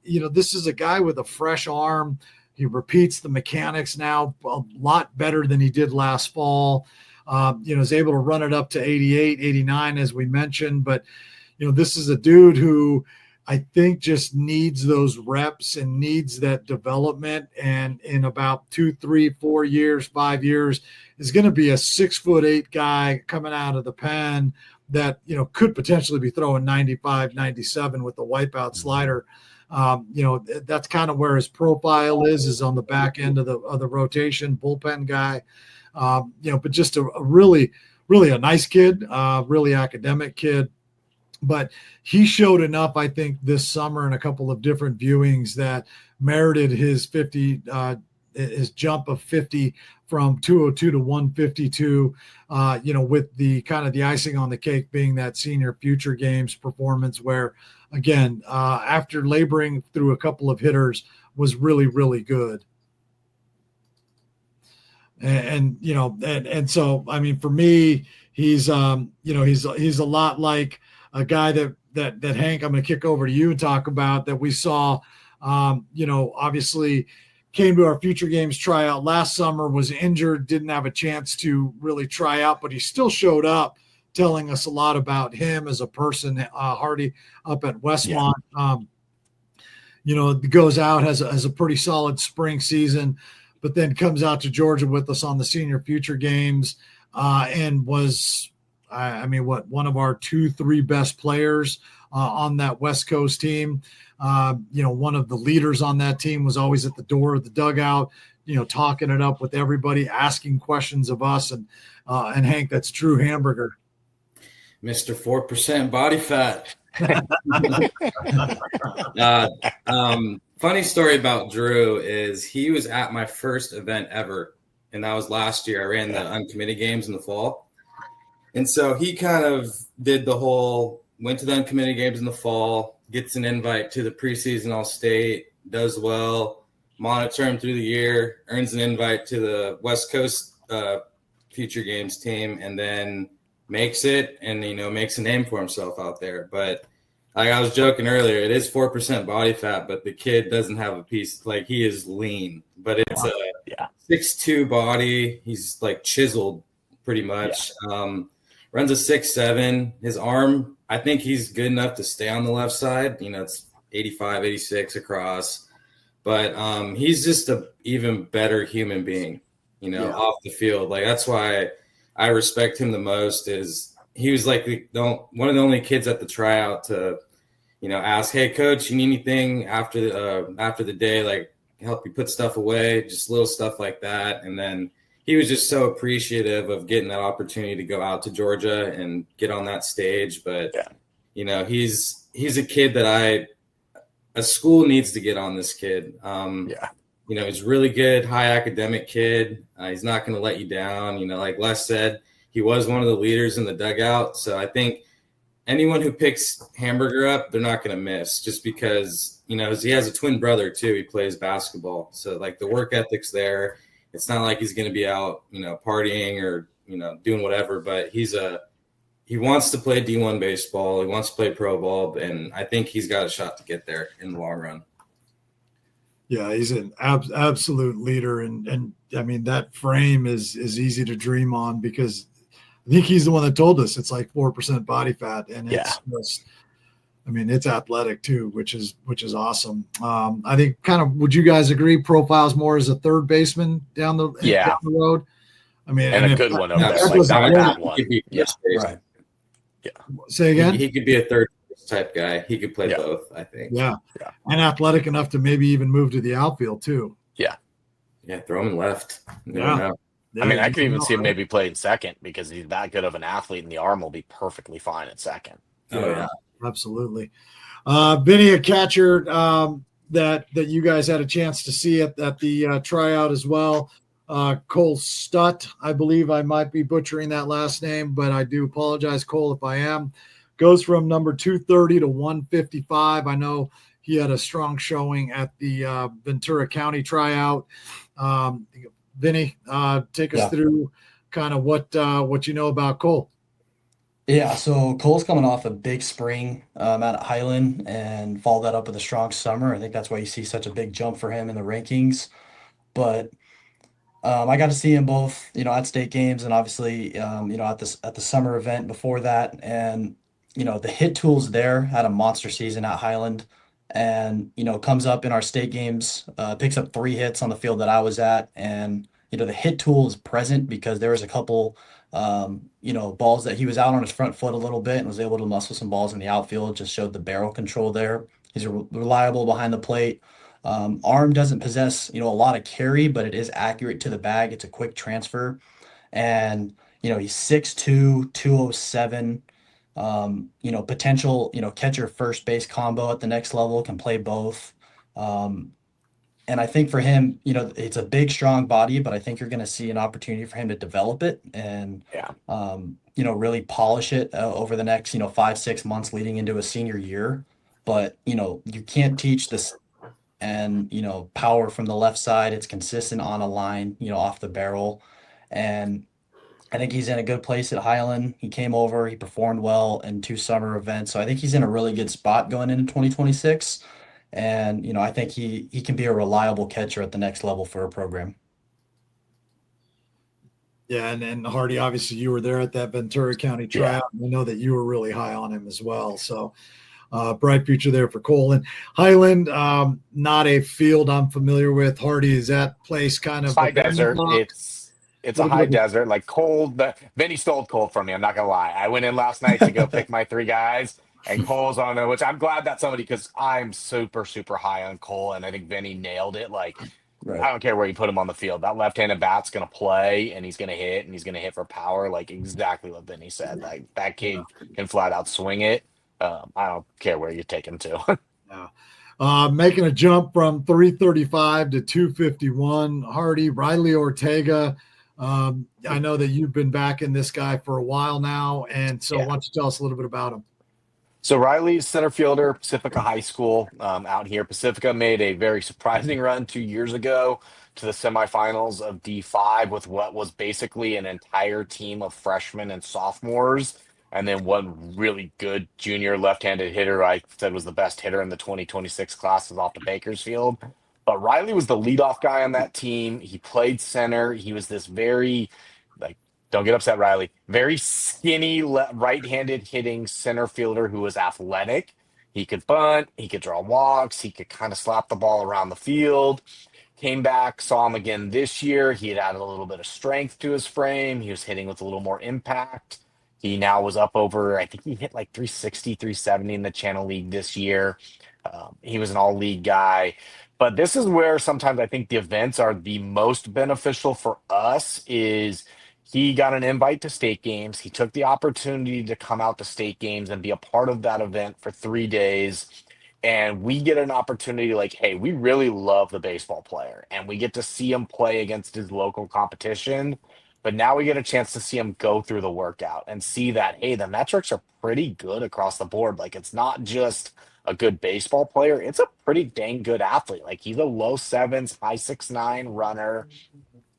Speaker 1: this is a guy with a fresh arm. He repeats the mechanics now a lot better than he did last fall. Is able to run it up to 88, 89, as we mentioned. But, this is a dude who I think just needs those reps and needs that development. And in about 2, 3, 4 years, 5 years, is going to be a 6'8" guy coming out of the pen that, could potentially be throwing 95, 97 with the wipeout slider. That's kind of where his profile is on the back end of the rotation, bullpen guy. But just a really, really a nice kid, really academic kid. But he showed enough, I think, this summer in a couple of different viewings that merited his jump of 50 from 202 to 152, with the kind of the icing on the cake being that senior future games performance where, again, after laboring through a couple of hitters, was really, really good. And so, I mean, for me, he's a lot like a guy that Hank, I'm going to kick over to you and talk about that we saw, obviously came to our future games tryout last summer, was injured, didn't have a chance to really try out, but he still showed up, telling us a lot about him as a person, Hardy up at Westmont. Goes out, has a pretty solid spring season, but then comes out to Georgia with us on the senior future games, and was, one of our 2-3 best players on that West Coast team. One of the leaders on that team, was always at the door of the dugout, talking it up with everybody, asking questions of us. And Hank, that's Drew Hamburger.
Speaker 2: Mr. 4% body fat. Funny story about Drew is he was at my first event ever, and that was last year. I ran the uncommitted games in the fall. And so he kind of did the whole, went to the uncommitted games in the fall, gets an invite to the preseason All-State, does well, monitor him through the year, earns an invite to the West Coast future games team, and then makes it and, makes a name for himself out there. But like I was joking earlier, it is 4% body fat, but the kid doesn't have a piece. Like, he is lean, but it's a 6'2" body. He's like chiseled pretty much. Runs a 6'7". His arm, I think he's good enough to stay on the left side. It's 85, 86 across. But he's just an even better human being, off the field. Like, that's why I respect him the most. Is he was like one of the only kids at the tryout to, ask, hey, coach, you need anything after the day, like help you put stuff away, just little stuff like that. And then he was just so appreciative of getting that opportunity to go out to Georgia and get on that stage. But, he's a kid that a school needs to get on this kid. He's really good, high academic kid. He's not going to let you down. Like Les said, he was one of the leaders in the dugout. So I think anyone who picks Hamburger up, they're not going to miss, just because, he has a twin brother too. He plays basketball. So like the work ethic's there. It's not like he's going to be out, partying or, doing whatever, but he wants to play D1 baseball. He wants to play pro ball. And I think he's got a shot to get there in the long run.
Speaker 1: Yeah, he's an absolute leader. And I mean, that frame is easy to dream on, because I think he's the one that told us it's like 4% body fat. And it's just, I mean, it's athletic too, which is awesome. I think kind of, would you guys agree profiles more as a third baseman down the road? I mean,
Speaker 3: and a
Speaker 1: if
Speaker 3: good one over
Speaker 1: that
Speaker 3: there, like
Speaker 1: doesn't
Speaker 3: not a
Speaker 1: work,
Speaker 3: bad one.
Speaker 2: He could be first base.
Speaker 4: Right.
Speaker 1: say again.
Speaker 2: He could be a third base type guy. He could play
Speaker 3: Yeah.
Speaker 2: both, I think.
Speaker 1: Yeah, and athletic enough to maybe even move to the outfield too.
Speaker 2: Yeah, throw him in left. You
Speaker 1: Yeah.
Speaker 2: never know.
Speaker 3: I mean, I
Speaker 1: you
Speaker 3: could even
Speaker 1: know,
Speaker 3: see him maybe playing second because he's that good of an athlete, and the arm will be perfectly fine at second.
Speaker 2: Oh yeah.
Speaker 1: Absolutely. Vinnie, a catcher that you guys had a chance to see at the tryout as well. Cole Stutt, I believe I might be butchering that last name, but I do apologize, Cole, if I am. Goes from number 230 to 155. I know he had a strong showing at the Ventura County tryout. Vinnie, take us through kind of what you know about Cole.
Speaker 4: Yeah, so Cole's coming off a big spring out at Highland and followed that up with a strong summer. I think that's why you see such a big jump for him in the rankings. But I got to see him both, at state games and obviously, at the summer event before that. And the hit tools there had a monster season at Highland, and comes up in our state games, picks up 3 hits on the field that I was at, and the hit tool is present because there was a couple, balls that he was out on his front foot a little bit and was able to muscle some balls in the outfield. Just showed the barrel control there. He's reliable behind the plate. Arm doesn't possess, a lot of carry, but it is accurate to the bag. It's a quick transfer. And, he's 6'2", 207, potential, catcher first base combo at the next level, can play both. And I think for him, it's a big, strong body, but I think you're going to see an opportunity for him to develop it and, really polish it over the next, 5-6 months leading into a senior year. But, you can't teach this. And, power from the left side, it's consistent on a line, off the barrel. And I think he's in a good place at Highland. He came over, he performed well in 2 summer events. So I think he's in a really good spot going into 2026. And, I think he can be a reliable catcher at the next level for a program.
Speaker 1: Yeah, and Hardy, obviously you were there at that Ventura County tryout. I know that you were really high on him as well. So bright future there for Cole. And Highland, not a field I'm familiar with. Hardy, is that place kind of
Speaker 3: high desert? It's a high desert, like cold. Vinny stole cold from me. I'm not gonna lie. I went in last night to go pick my 3 guys, and Cole's on there, which I'm glad that somebody, because I'm super, super high on Cole, and I think Vinny nailed it. Like,
Speaker 4: Right.
Speaker 3: I don't care where you put him on the field. That left-handed bat's gonna play, and he's gonna hit, and he's gonna hit for power. Like exactly what Vinny said. Like that kid can flat out swing it. I don't care where you take him to.
Speaker 1: Making a jump from 335 to 251. Hardy, Riley Ortega. I know that you've been backing this guy for a while now, and so why don't you tell us a little bit about him?
Speaker 3: So Riley's center fielder, Pacifica High School out here. Pacifica made a very surprising run 2 years ago to the semifinals of D5 with what was basically an entire team of freshmen and sophomores, and then one really good junior left-handed hitter I said was the best hitter in the 2026 class is off to Bakersfield. But Riley was the leadoff guy on that team. He played center. He was this very, don't get upset, Riley, very skinny right-handed hitting center fielder who was athletic. He could bunt. He could draw walks. He could kind of slap the ball around the field. Came back, saw him again this year. He had added a little bit of strength to his frame. He was hitting with a little more impact. He now was up over, I think he hit like 360, 370 in the Channel League this year. He was an all-league guy. But this is where sometimes I think the events are the most beneficial for us is he got an invite to state games. He took the opportunity to come out to state games and be a part of that event for 3 days. And we get an opportunity like, hey, we really love the baseball player. And we get to see him play against his local competition. But now we get a chance to see him go through the workout and see that, hey, the metrics are pretty good across the board. Like, it's not just a good baseball player. It's a pretty dang good athlete. Like, he's a low 7s, high 6'9" runner.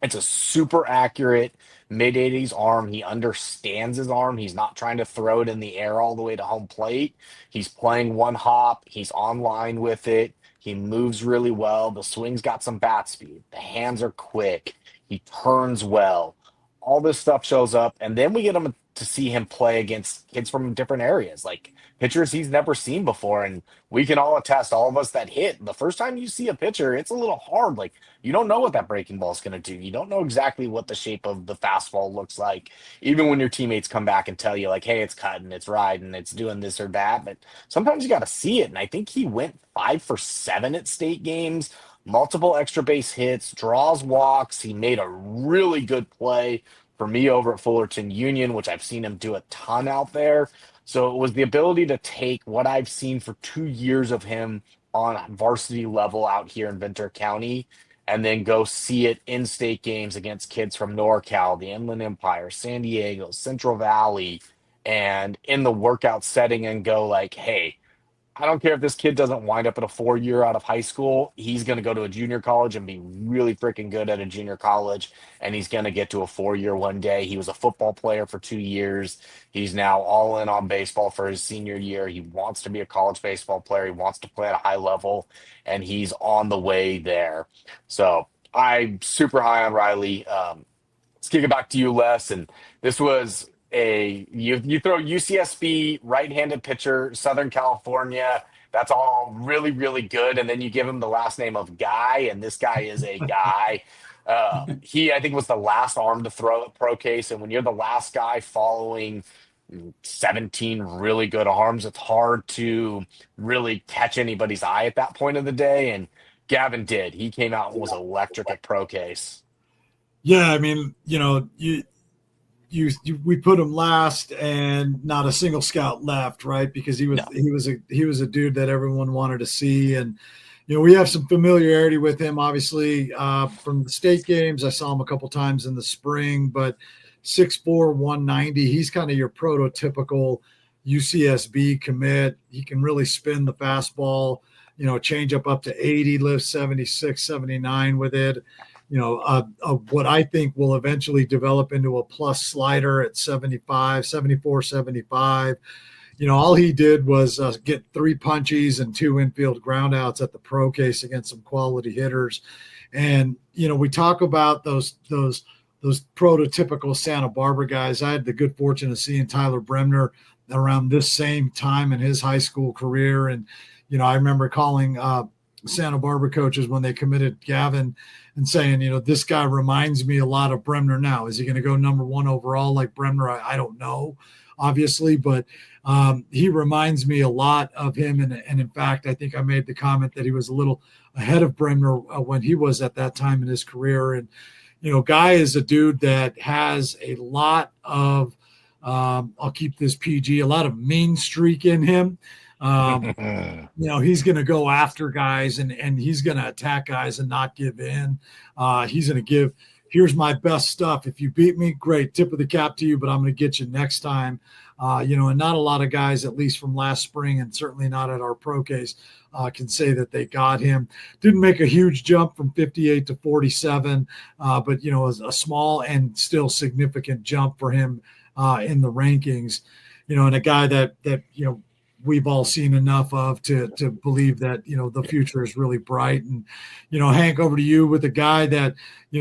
Speaker 3: It's a super accurate mid-80s arm. He understands his arm. He's not trying to throw it in the air all the way to home plate. He's playing one hop. He's online with it. He moves really well. The swing's got some bat speed. The hands are quick. He turns well. All this stuff shows up. And then we get him to see him play against kids from different areas, like pitchers he's never seen before. And we can all attest, all of us that hit, the first time you see a pitcher, it's a little hard. Like, you don't know what that breaking ball is going to do. You don't know exactly what the shape of the fastball looks like, even when your teammates come back and tell you, like, hey, it's cutting, it's riding, it's doing this or that. But sometimes you got to see it. And I think he went 5 for 7 at state games, multiple extra base hits, draws walks. He made a really good play for me over at Fullerton Union, which I've seen him do a ton out there. So it was the ability to take what I've seen for 2 years of him on varsity level out here in Ventura County and then go see it in state games against kids from NorCal, the Inland Empire, San Diego, Central Valley, and in the workout setting and go like, hey, I don't care if this kid doesn't wind up at a 4-year out of high school. He's going to go to a junior college and be really freaking good at a junior college, and he's going to get to a 4-year one day. He was a football player for 2 years. He's now all in on baseball for his senior year. He wants to be a college baseball player. He wants to play at a high level, and he's on the way there. So I'm super high on Riley. Let's kick it back to you, Les. And this was you throw UCSB right-handed pitcher, Southern California. That's all really, really good. And then you give him the last name of Guy, and this guy is a guy. He, I think, was the last arm to throw at Pro Case. And when you're the last guy following 17 really good arms, it's hard to really catch anybody's eye at that point of the day. And Gavin did. He came out and was electric at Pro Case.
Speaker 1: Yeah, I mean, we put him last and not a single scout left, right? Because he was a dude that everyone wanted to see. And, we have some familiarity with him, obviously, from the state games. I saw him a couple times in the spring, but 6'4", 190, he's kind of your prototypical UCSB commit. He can really spin the fastball, change up to 80, lift 76, 79 with it. What I think will eventually develop into a plus slider at 75, 74, 75. All he did was get 3 punchies and 2 infield groundouts at the Pro Case against some quality hitters. And, we talk about those prototypical Santa Barbara guys. I had the good fortune of seeing ℠𝕠𝕕𝕤𝕕 around this same time in his high school career. And, I remember calling Santa Barbara coaches when they committed Gavin and saying, this guy reminds me a lot of Bremner now. Is he going to go number 1 overall like Bremner? I don't know, obviously, but he reminds me a lot of him. And in fact, I think I made the comment that he was a little ahead of Bremner when he was at that time in his career. And, Guy is a dude that has a lot of, I'll keep this PG, a lot of mean streak in him. He's going to go after guys and he's going to attack guys and not give in. He's going to give, here's my best stuff. If you beat me, great, tip of the cap to you, but I'm going to get you next time. And not a lot of guys, at least from last spring and certainly not at our Pro Case, can say that they got him. Didn't make a huge jump from 58 to 47, but, a small and still significant jump for him in the rankings, and a guy that we've all seen enough of to believe that, the future is really bright. And, Hank, over to you with a guy that,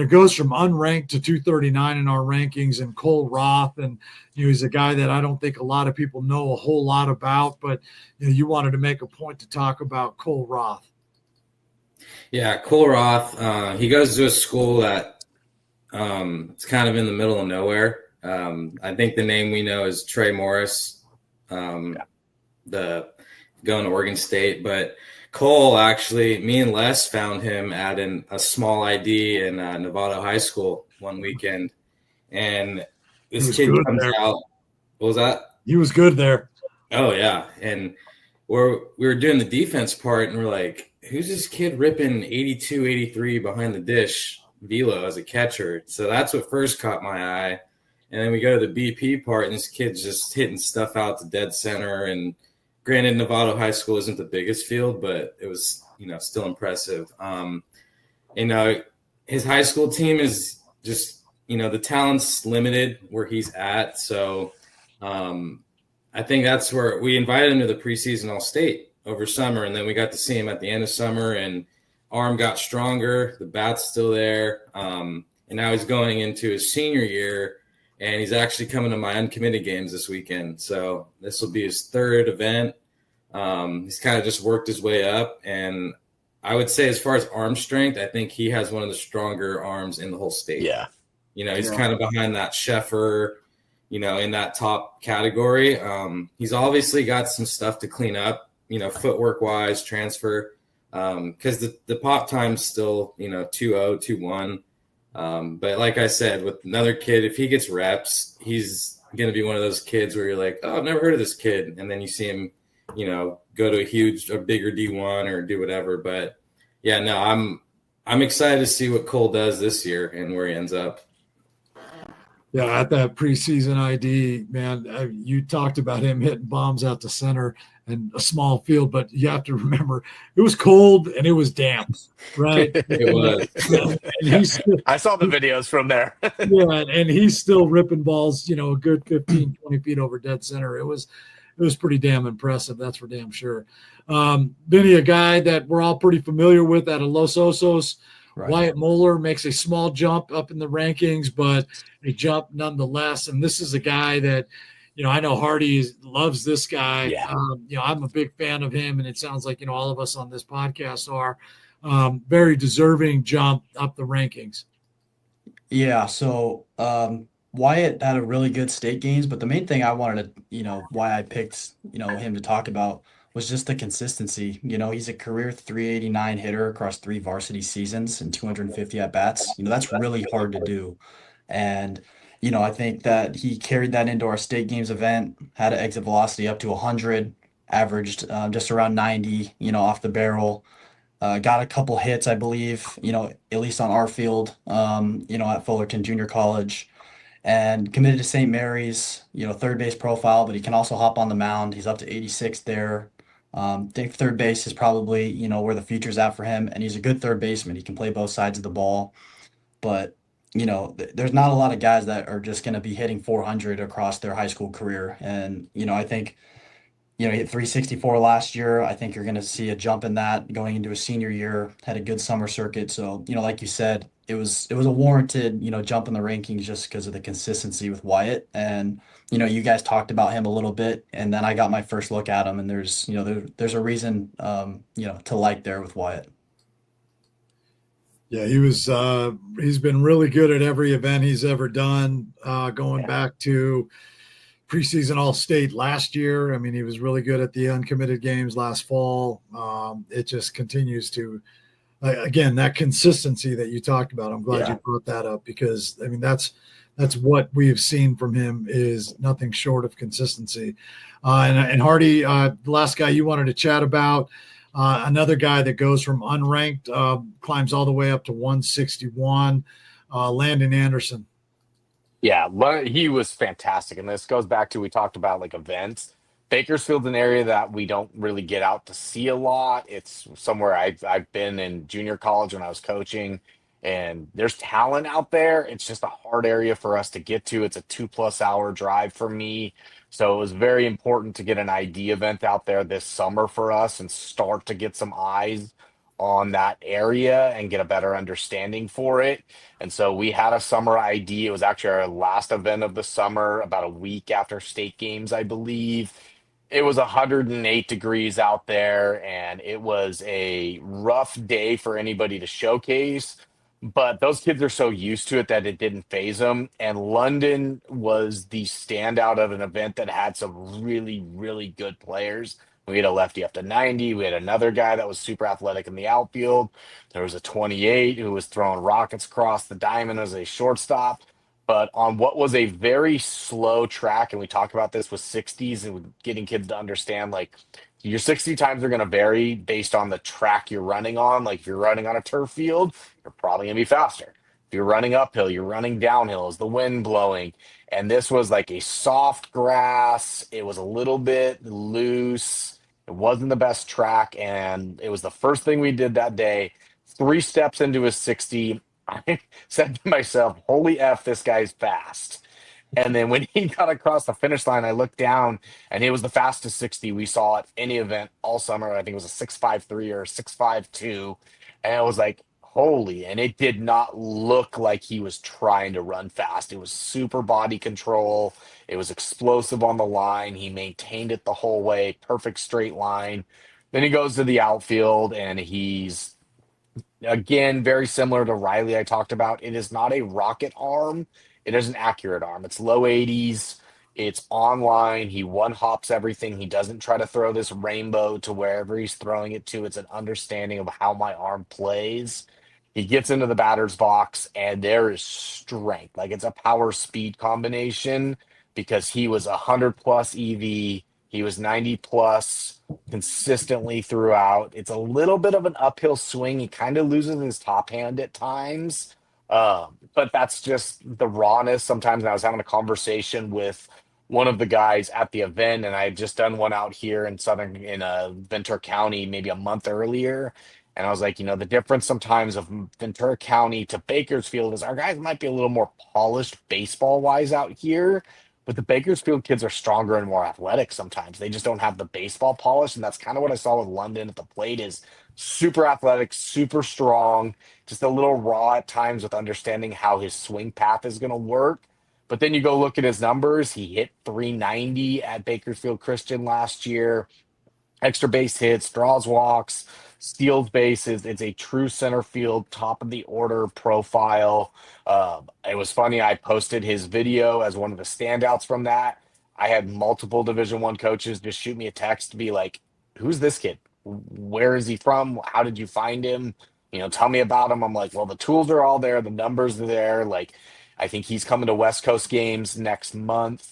Speaker 1: goes from unranked to 239 in our rankings, and Cole Roth. And, he's a guy that I don't think a lot of people know a whole lot about, but, you wanted to make a point to talk about Cole Roth.
Speaker 2: Yeah, Cole Roth, he goes to a school that it's kind of in the middle of nowhere. I think the name we know is Trey Morris. The going to Oregon State, but Cole, actually, me and Les found him at a small ID in Novato High School one weekend, and this kid comes out. What was that?
Speaker 1: He was good there.
Speaker 2: Oh yeah, and we were doing the defense part, and we're like, who's this kid ripping 82, 83 behind the dish velo as a catcher? So that's what first caught my eye, and then we go to the BP part, and this kid's just hitting stuff out to dead center. And granted, Novato High School isn't the biggest field, but it was, still impressive. His high school team is just, the talent's limited where he's at. So I think that's where we invited him to the preseason All-State over summer, and then we got to see him at the end of summer, and arm got stronger, the bat's still there, and now he's going into his senior year, and he's actually coming to my uncommitted games this weekend. So this will be his third event. He's kind of just worked his way up, and I would say as far as arm strength, I think he has one of the stronger arms in the whole state.
Speaker 3: Yeah.
Speaker 2: He's kind of behind that Sheffer, in that top category. He's obviously got some stuff to clean up, footwork wise, transfer, because the pop time's still, 2.0, 2.1. But like I said, with another kid, if he gets reps, he's going to be one of those kids where you're like, oh, I've never heard of this kid. And then you see him, go to a bigger D1 or do whatever. But yeah, no, I'm excited to see what Cole does this year and where he ends up.
Speaker 1: Yeah, at that preseason ID, man, you talked about him hitting bombs out to center and a small field, but you have to remember it was cold and it was damp, right?
Speaker 2: It was.
Speaker 1: And
Speaker 3: I saw the videos from there.
Speaker 1: Yeah, and he's still ripping balls, a good 15, 20 feet over dead center. It was pretty damn impressive. That's for damn sure. Vinnie, a guy that we're all pretty familiar with out of Los Osos. Right. Wyatt Moeller makes a small jump up in the rankings, but a jump nonetheless. And this is a guy that, I know Hardy loves this guy.
Speaker 3: Yeah.
Speaker 1: I'm a big fan of him, and it sounds like, all of us on this podcast are. Very deserving jump up the rankings.
Speaker 4: Yeah, so Wyatt had a really good state games, but the main thing I wanted to, why I picked, him to talk about was just the consistency. He's a career 389 hitter across 3 varsity seasons and 250 at-bats. That's really hard to do. And, I think that he carried that into our state games event, had an exit velocity up to 100, averaged just around 90, off the barrel. Got a couple hits, I believe, at least on our field, at Fullerton Junior College. And committed to St. Mary's, third base profile, but he can also hop on the mound. He's up to 86 there. I think third base is probably, where the future's at for him. And he's a good third baseman. He can play both sides of the ball. But, there's not a lot of guys that are just going to be hitting 400 across their high school career. And, I think, he hit 364 last year. I think you're going to see a jump in that going into his senior year. Had a good summer circuit. So, like you said, it was a warranted, jump in the rankings just because of the consistency with Wyatt. And, you guys talked about him a little bit, and then I got my first look at him, and there's a reason, to like there with Wyatt.
Speaker 1: Yeah, he's been really good at every event he's ever done, going back to preseason All-State last year. I mean, he was really good at the uncommitted games last fall. It just continues to, again, that consistency that you talked about. I'm glad you brought that up because, I mean, that's what we've seen from him is nothing short of consistency. And Hardy, the last guy you wanted to chat about, another guy that goes from unranked, climbs all the way up to 161, Landon Anderson.
Speaker 3: Yeah, he was fantastic. And this goes back to, we talked about like events. Bakersfield's an area that we don't really get out to see a lot. It's somewhere I've been in junior college when I was coaching, and there's talent out there. It's just a hard area for us to get to. It's a 2+ hour drive for me. So it was very important to get an ID event out there this summer for us and start to get some eyes on that area and get a better understanding for it. And so we had a summer ID. It was actually our last event of the summer, about a week after state games, I believe. It was 108 degrees out there, and it was a rough day for anybody to showcase. But those kids are so used to it that it didn't phase them. And London was the standout of an event that had some really, really good players. We had a lefty up to 90. We had another guy that was super athletic in the outfield. There was a 28 who was throwing rockets across the diamond as a shortstop. But on what was a very slow track, and we talk about this with 60s and getting kids to understand, like, your 60 times are going to vary based on the track you're running on. Like, if you're running on a turf field, you're probably going to be faster. If you're running uphill, you're running downhill. Is the wind blowing? And this was like a soft grass. It was a little bit loose. It wasn't the best track. And it was the first thing we did that day. 3 steps into a 60, I said to myself, holy F, this guy's fast. And then when he got across the finish line, I looked down, and it was the fastest 60 we saw at any event all summer. I think it was a 6.53 or 6.52. And I was like, Holy, and it did not look like he was trying to run fast. It was super body control. It was explosive on the line. He maintained it the whole way, perfect straight line. Then he goes to the outfield and he's again very similar to Riley I talked about. It is not a rocket arm. It is an accurate arm. It's low 80s. It's online. He one hops everything. He doesn't try to throw this rainbow to wherever he's throwing it to. It's an understanding of how my arm plays. He gets into the batter's box, and there is strength. Like it's a power speed combination because he was 100 plus EV. He was 90 plus consistently throughout. It's a little bit of an uphill swing. He kind of loses his top hand at times. But that's just the rawness. Sometimes I was having a conversation with one of the guys at the event, and I had just done one out here in Ventura County maybe a month earlier. And I was like, the difference sometimes of Ventura County to Bakersfield is our guys might be a little more polished baseball wise out here, but the Bakersfield kids are stronger and more athletic sometimes. They just don't have the baseball polish. And that's kind of what I saw with London at the plate is super athletic, super strong, just a little raw at times with understanding how his swing path is going to work. But then you go look at his numbers. He hit 390 at Bakersfield Christian last year. Extra base hits, draws walks, steals bases. It's a true center field, top of the order profile. It was funny. I posted his video as one of the standouts from that. I had multiple Division I coaches just shoot me a text to be like, "Who's this kid? Where is he from? How did you find him? Tell me about him." I'm like, "Well, the tools are all there. The numbers are there. Like, I think he's coming to West Coast games next month.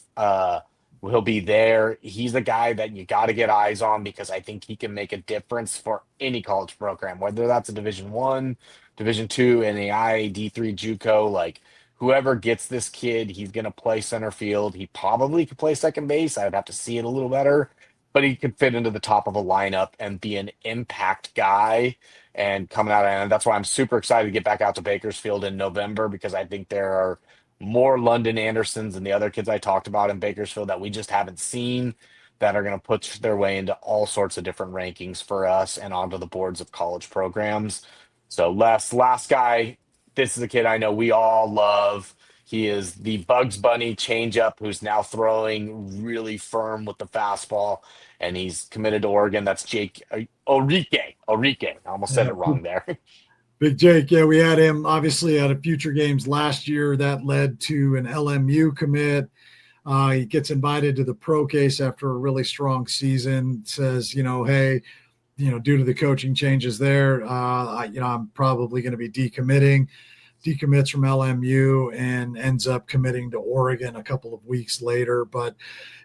Speaker 3: He'll be there. He's a guy that you got to get eyes on because I think he can make a difference for any college program, whether that's a Division I, Division II, NAI, D3 JUCO. Like whoever gets this kid, he's going to play center field. He probably could play second base. I would have to see it a little better, but he could fit into the top of a lineup and be an impact guy and coming out. And that's why I'm super excited to get back out to Bakersfield in November because I think there are more London Andersons and the other kids I talked about in Bakersfield that we just haven't seen that are going to put their way into all sorts of different rankings for us and onto the boards of college programs. So last guy, this is a kid I know we all love. He is the Bugs Bunny changeup who's now throwing really firm with the fastball, and he's committed to Oregon. That's Jake 𝕼𝕕𝕕𝕕. I almost said it wrong there.
Speaker 1: Big Jake, yeah, we had him obviously at a future games last year. That led to an LMU commit. He gets invited to the pro case after a really strong season. Says, hey, due to the coaching changes there, I'm probably going to be decommits from LMU and ends up committing to Oregon a couple of weeks later. But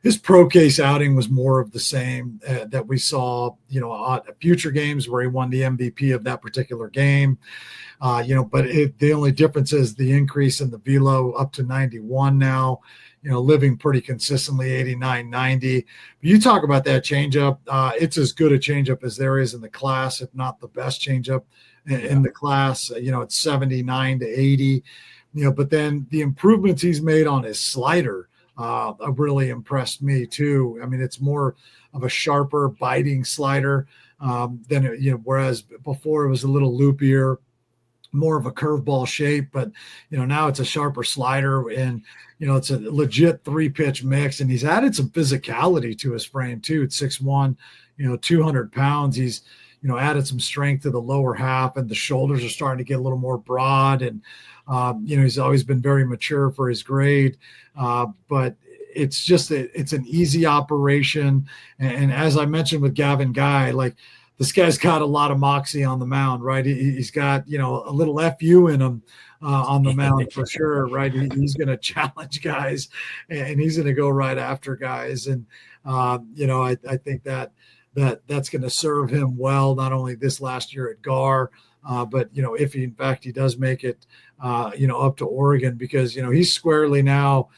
Speaker 1: his pro case outing was more of the same that we saw, at future games where he won the MVP of that particular game. But the only difference is the increase in the velo up to 91 now, living pretty consistently 89, 90. You talk about that changeup. It's as good a changeup as there is in the class, if not the best changeup in the class. It's 79 to 80, but then the improvements he's made on his slider have really impressed me too. I mean, it's more of a sharper biting slider than, whereas before it was a little loopier, more of a curveball shape, but now it's a sharper slider and it's a legit 3-pitch mix, and he's added some physicality to his frame too. It's 6'1", 200 pounds. He's added some strength to the lower half, and the shoulders are starting to get a little more broad, and he's always been very mature for his grade, but it's just it's an easy operation. And as I mentioned with Gavin Guy, like, this guy's got a lot of moxie on the mound, right? He's got, a little FU in him on the mound for sure, right? He's going to challenge guys, and he's going to go right after guys. And, I think that's going to serve him well, not only this last year at GAR, but, if he, in fact, he does make it, up to Oregon, because, he's squarely now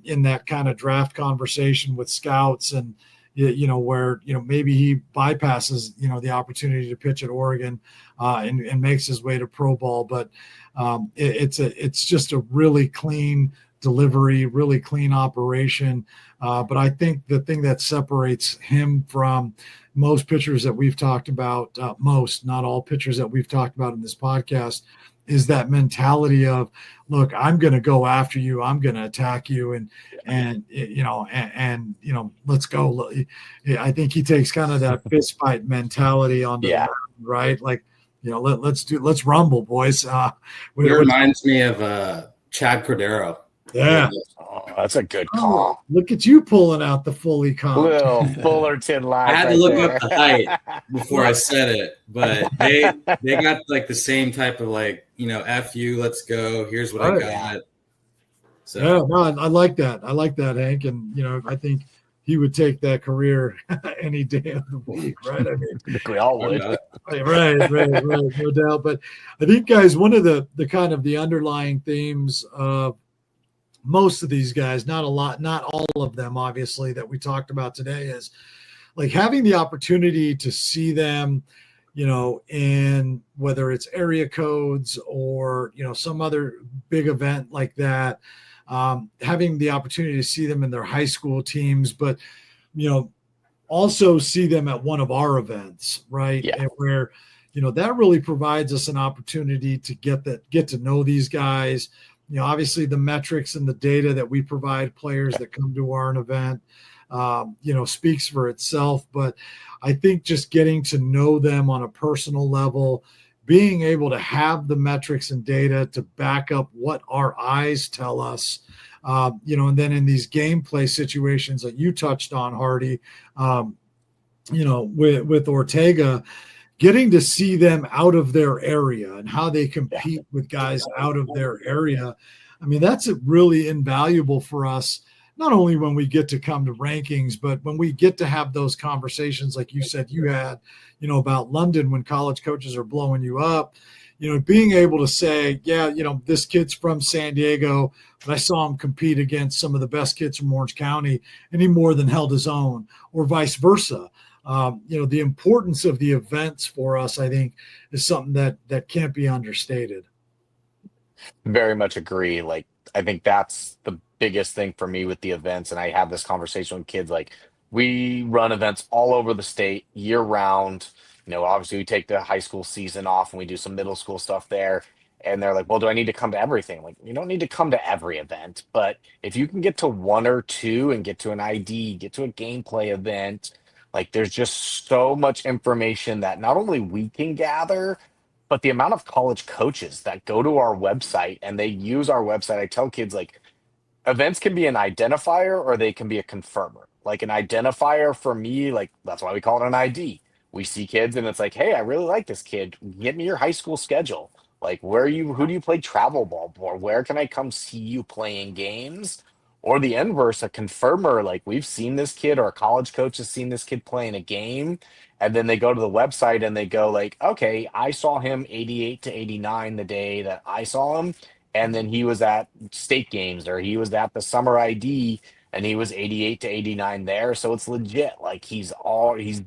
Speaker 1: in that kind of draft conversation with scouts, and, where, maybe he bypasses, the opportunity to pitch at Oregon and makes his way to pro ball. But it's just a really clean delivery, really clean operation. But I think the thing that separates him from most pitchers that we've talked about, not all pitchers that we've talked about in this podcast, is that mentality of, look, I'm going to go after you. I'm going to attack you. And let's go. I think he takes kind of that fist fight mentality on the mound, right? Like, let's rumble, boys.
Speaker 2: It reminds me of Chad Cordero.
Speaker 1: Yeah.
Speaker 3: Oh, that's a good call.
Speaker 1: Look at you pulling out the fully comp.
Speaker 3: ℚ𝕠𝕕𝕚𝕕 line.
Speaker 2: I had to look up the height before I said it, but they got like the same type of like, F you, let's go. Here's what I got. So
Speaker 1: yeah, no, I like that. I like that, Hank. And I think he would take that career any day of the week, right? I mean,
Speaker 3: we all would.
Speaker 1: Right, no doubt. But I think, guys, one of the kind of the underlying themes of most of these guys, not all of them, obviously, that we talked about today, is like having the opportunity to see them, in whether it's area codes or, some other big event like that, having the opportunity to see them in their high school teams, but, also see them at one of our events, right?
Speaker 3: Yeah.
Speaker 1: And where, that really provides us an opportunity to get to know these guys. Obviously the metrics and the data that we provide players that come to our event, speaks for itself. But I think just getting to know them on a personal level, being able to have the metrics and data to back up what our eyes tell us, and then in these gameplay situations that you touched on, Hardy, with Ortega, getting to see them out of their area and how they compete with guys out of their area. I mean, that's really invaluable for us, not only when we get to come to rankings, but when we get to have those conversations like you said you had, about London when college coaches are blowing you up, being able to say, yeah, this kid's from San Diego, but I saw him compete against some of the best kids from Orange County, and he more than held his own, or vice versa. The importance of the events for us, I think, is something that can't be understated.
Speaker 3: Very much agree. Like, I think that's the biggest thing for me with the events. And I have this conversation with kids. Like, we run events all over the state year round. Obviously we take the high school season off and we do some middle school stuff there. And they're like, well, do I need to come to everything? Like, you don't need to come to every event, but if you can get to one or two and get to an ID, get to a gameplay event, like there's just so much information that not only we can gather, but the amount of college coaches that go to our website and they use our website. I tell kids, like, events can be an identifier or they can be a confirmer. Like an identifier for me, like that's why we call it an ID. We see kids and it's like, hey, I really like this kid. Get me your high school schedule. Like, who do you play travel ball for? Where can I come see you playing games? Or the inverse, a confirmer, like we've seen this kid or a college coach has seen this kid playing a game. And then they go to the website and they go like, okay, I saw him 88 to 89 the day that I saw him. And then he was at state games or he was at the summer ID and he was 88 to 89 there. So it's legit. Like he's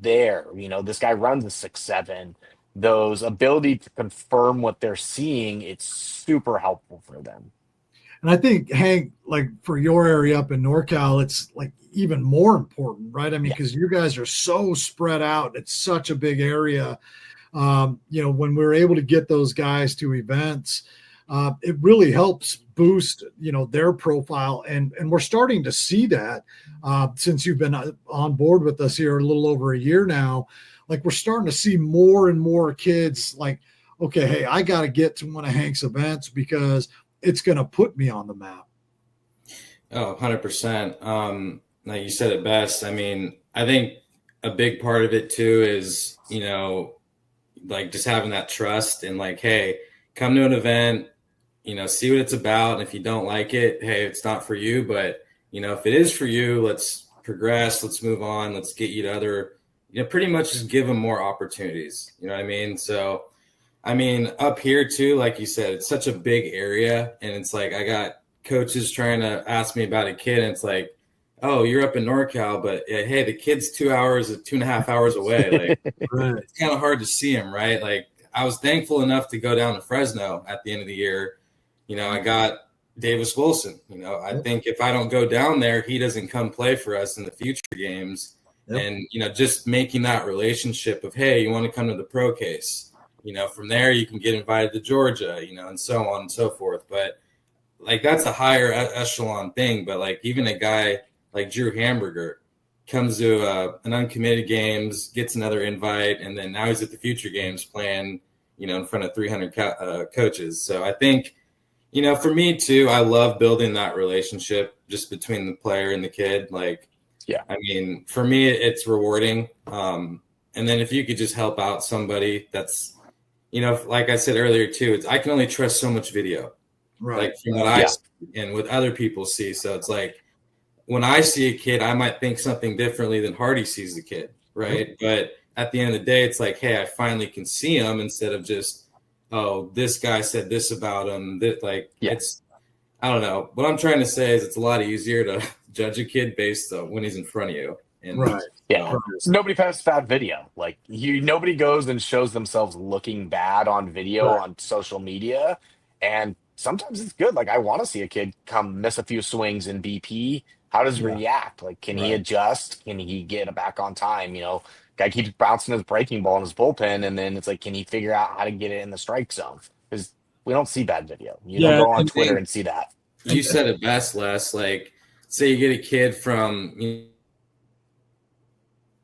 Speaker 3: there. This guy runs a 6'7". Those ability to confirm what they're seeing, it's super helpful for them.
Speaker 1: And I think, Hank, like for your area up in NorCal, it's like even more important, right? I mean, because you guys are so spread out. It's such a big area. When we're able to get those guys to events, it really helps boost, their profile. And we're starting to see that since you've been on board with us here a little over a year now. Like we're starting to see more and more kids like, okay, hey, I got to get to one of Hank's events because it's going to put me on the map.
Speaker 2: Oh, 100%. Like you said it best. I mean, I think a big part of it too is, like just having that trust and like, hey, come to an event, see what it's about. And if you don't like it, hey, it's not for you. But, if it is for you, let's progress. Let's move on. Let's get you to other, pretty much just give them more opportunities. You know what I mean? So, I mean, up here too, like you said, it's such a big area. And it's like I got coaches trying to ask me about a kid. And it's like, oh, you're up in NorCal, but hey, the kid's 2.5 hours away. Like, It's kind of hard to see him, right? Like, I was thankful enough to go down to Fresno at the end of the year. I got Davis Wilson. You know, I think if I don't go down there, he doesn't come play for us in the future games.
Speaker 1: Yep.
Speaker 2: And, you know, just making that relationship of, hey, you want to come to the pro case, you know, from there you can get invited to Georgia, you know, and so on and so forth. But like, that's a higher echelon thing. But like, even a guy like Drew Hamburger comes to an uncommitted games, gets another invite, and then now he's at the future games playing, you know, in front of 300 coaches. So I think, you know, for me too, I love building that relationship just between the player and the kid. Like,
Speaker 3: yeah,
Speaker 2: I mean, for me, it's rewarding. And then if you could just help out somebody that's, you know, like I said earlier too, I can only trust so much video,
Speaker 1: Right.
Speaker 2: like from what I see and what other people see. So it's like, when I see a kid, I might think something differently than Hardy sees the kid, right?
Speaker 1: Yep.
Speaker 2: But at the end of the day, it's like, hey, I finally can see him instead of just, oh, this guy said this about him. That, like, it's, I don't know. What I'm trying to say is it's a lot easier to judge a kid based on when he's in front of you. And,
Speaker 1: Right.
Speaker 3: Yeah. Nobody posts bad video. Like, nobody goes and shows themselves looking bad on video on social media. And sometimes it's good. Like, I want to see a kid come miss a few swings in BP. How does he react? Like, can he adjust? Can he get back on time? You know, guy keeps bouncing his breaking ball in his bullpen, and then it's like, can he figure out how to get it in the strike zone? Because we don't see bad video. You don't go on Twitter and see that.
Speaker 2: You said it best, Les. Like, say you get a kid from, you know,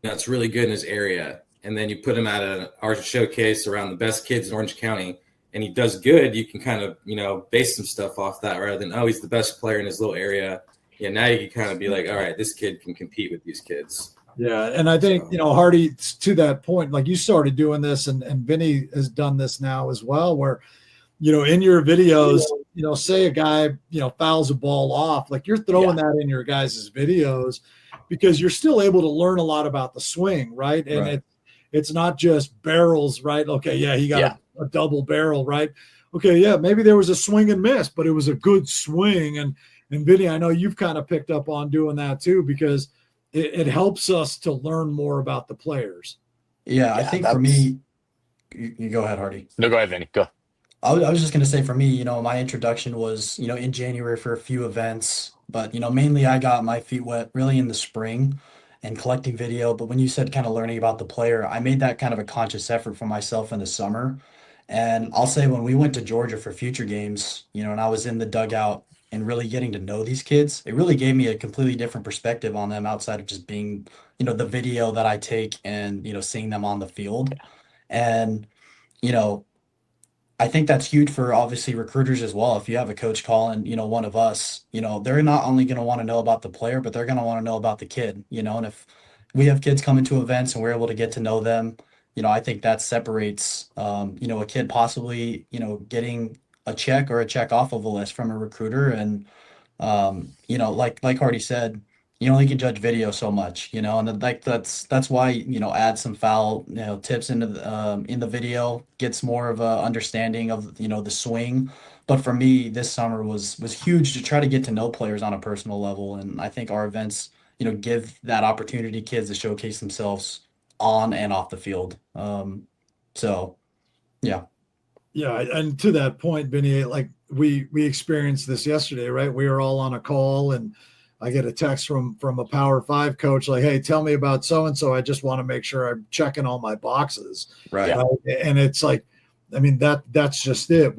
Speaker 2: that's really good in his area, and then you put him at an art showcase around the best kids in Orange County, and he does good. You can kind of, you know, base some stuff off that rather than, oh, he's the best player in his little area. Yeah, now you can kind of be like, all right, this kid can compete with these kids.
Speaker 1: Yeah, and I think, you know, Hardy, to that point, like you started doing this, and Vinny has done this now as well, where, you know, in your videos, you know, say a guy, you know, fouls a ball off, like you're throwing that in your guys' videos because you're still able to learn a lot about the swing, right? And it's not just barrels, right? Okay, yeah, he got a double barrel, right? Okay, yeah, maybe there was a swing and miss, but it was a good swing. And Vinny, I know you've kind of picked up on doing that too, because it helps us to learn more about the players.
Speaker 4: Yeah, I think for me, you go ahead, Hardy.
Speaker 3: No, go ahead, Vinny. Go.
Speaker 4: I was just going to say, for me, you know, my introduction was, you know, in January for a few events, but, you know, mainly I got my feet wet really in the spring and collecting video. But when you said kind of learning about the player, I made that kind of a conscious effort for myself in the summer. And I'll say when we went to Georgia for future games, you know, and I was in the dugout and really getting to know these kids, it really gave me a completely different perspective on them outside of just being, you know, the video that I take and, you know, seeing them on the field. And, you know, I think that's huge for obviously recruiters as well. If you have a coach calling, you know, one of us, you know, they're not only going to want to know about the player, but they're going to want to know about the kid, you know, and if we have kids coming to events and we're able to get to know them, you know, I think that separates, you know, a kid possibly, you know, getting a check or a check off of a list from a recruiter. And, you know, like Hardy said, you only can judge video so much, you know, and like that's why, you know, add some foul, you know, tips into the, in the video gets more of a understanding of, you know, the swing. But for me, this summer was huge to try to get to know players on a personal level. And I think our events, you know, give that opportunity kids to showcase themselves on and off the field. So, yeah.
Speaker 1: Yeah, and to that point, Vinny, like we experienced this yesterday, right? We were all on a call, and I get a text from a Power 5 coach like, "Hey, tell me about so and so. I just want to make sure I'm checking all my boxes."
Speaker 4: Right.
Speaker 1: And it's like, I mean, that's just it.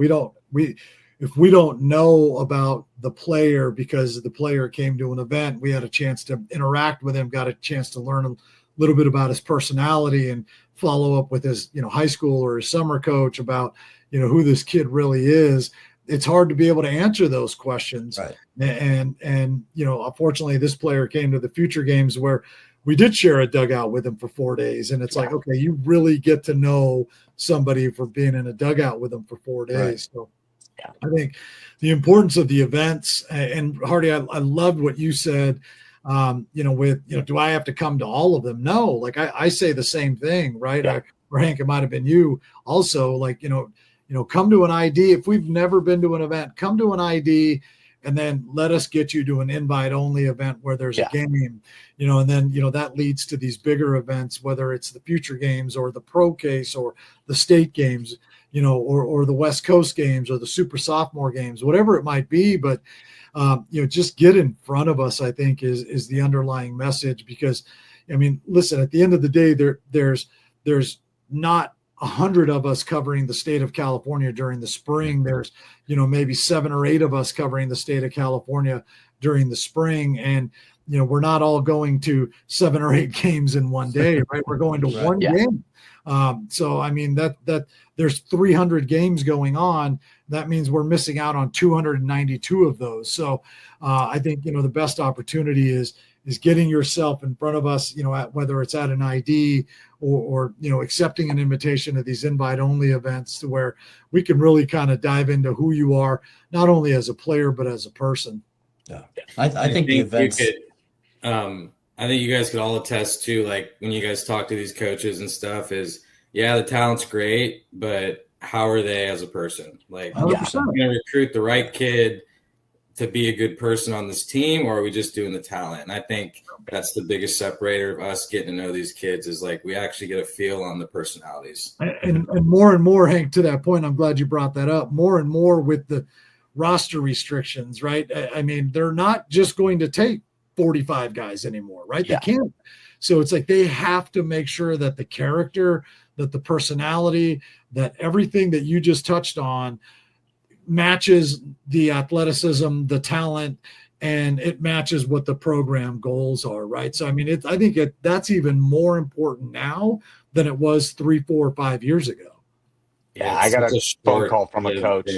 Speaker 1: If we don't know about the player because the player came to an event, we had a chance to interact with him, got a chance to learn a little bit about his personality and follow up with his, you know, high school or his summer coach about, you know, who this kid really is. It's hard to be able to answer those questions.
Speaker 4: Right.
Speaker 1: And, you know, unfortunately this player came to the future games where we did share a dugout with him for 4 days. And it's like, okay, you really get to know somebody for being in a dugout with them for 4 days.
Speaker 4: Right.
Speaker 1: So I think the importance of the events, and Hardy, I loved what you said, you know, with, you know, do I have to come to all of them? No, like I say the same thing, right?
Speaker 3: Yeah.
Speaker 1: Or Hank, it might've been you also, like, you know, come to an ID. If we've never been to an event, come to an ID and then let us get you to an invite only event where there's a game, you know, and then, you know, that leads to these bigger events, whether it's the future games or the pro case or the state games. or the West Coast games or the super sophomore games, whatever it might be. But, just get in front of us, I think is the underlying message, because, I mean, listen, at the end of the day, there's not 100 of us covering the state of California during the spring. There's, maybe 7 or 8 of us covering the state of California during the spring. And, we're not all going to 7 or 8 games in one day, right? We're going to one game. So, I mean, that there's 300 games going on. That means we're missing out on 292 of those. So I think, the best opportunity is getting yourself in front of us, whether it's at an ID or accepting an invitation to these invite-only events, to where we can really kind of dive into who you are, not only as a player, but as a person.
Speaker 5: Yeah. I think the events.
Speaker 2: I think you guys could all attest to, like, when you guys talk to these coaches and stuff, is, the talent's great, but how are they as a person? Like, are we going to recruit the right kid to be a good person on this team, or are we just doing the talent? And I think that's the biggest separator of us getting to know these kids, is like, we actually get a feel on the personalities.
Speaker 1: And more, Hank, to that point, I'm glad you brought that up, more and more with the roster restrictions, right? I mean, they're not just going to take 45 guys anymore, right? They can't. So it's like they have to make sure that the character, that the personality, that everything that you just touched on matches the athleticism, the talent, and it matches what the program goals are, right? So, I mean, I think that's even more important now than it was 3, 4, 5 years ago.
Speaker 3: Yeah, I got a phone call from a coach.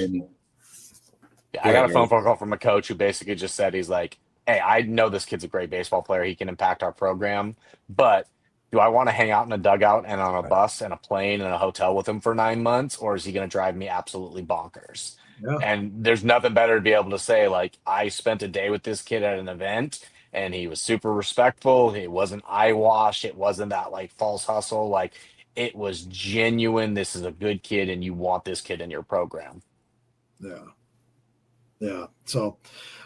Speaker 3: I got a phone call from a coach who basically just said, he's like, hey, I know this kid's a great baseball player. He can impact our program, but do I want to hang out in a dugout and on a bus and a plane and a hotel with him for 9 months, or is he going to drive me absolutely bonkers? Yeah. And there's nothing better to be able to say, like, I spent a day with this kid at an event and he was super respectful. It wasn't eyewash. It wasn't that, like, false hustle. Like, it was genuine. This is a good kid and you want this kid in your program.
Speaker 1: Yeah. So,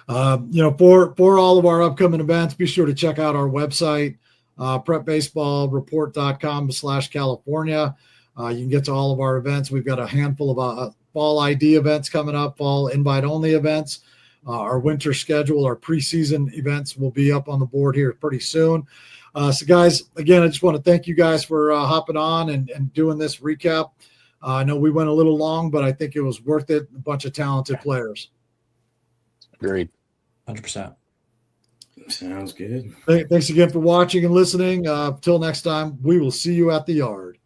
Speaker 1: for all of our upcoming events, be sure to check out our website, prepbaseballreport.com/California. You can get to all of our events. We've got a handful of fall ID events coming up, fall invite-only events. Our winter schedule, our preseason events will be up on the board here pretty soon. So, guys, again, I just want to thank you guys for hopping on and doing this recap. I know we went a little long, but I think it was worth it. A bunch of talented players.
Speaker 3: Agreed.
Speaker 5: 100%.
Speaker 2: Sounds good.
Speaker 1: Thanks again for watching and listening. Till next time, we will see you at the yard.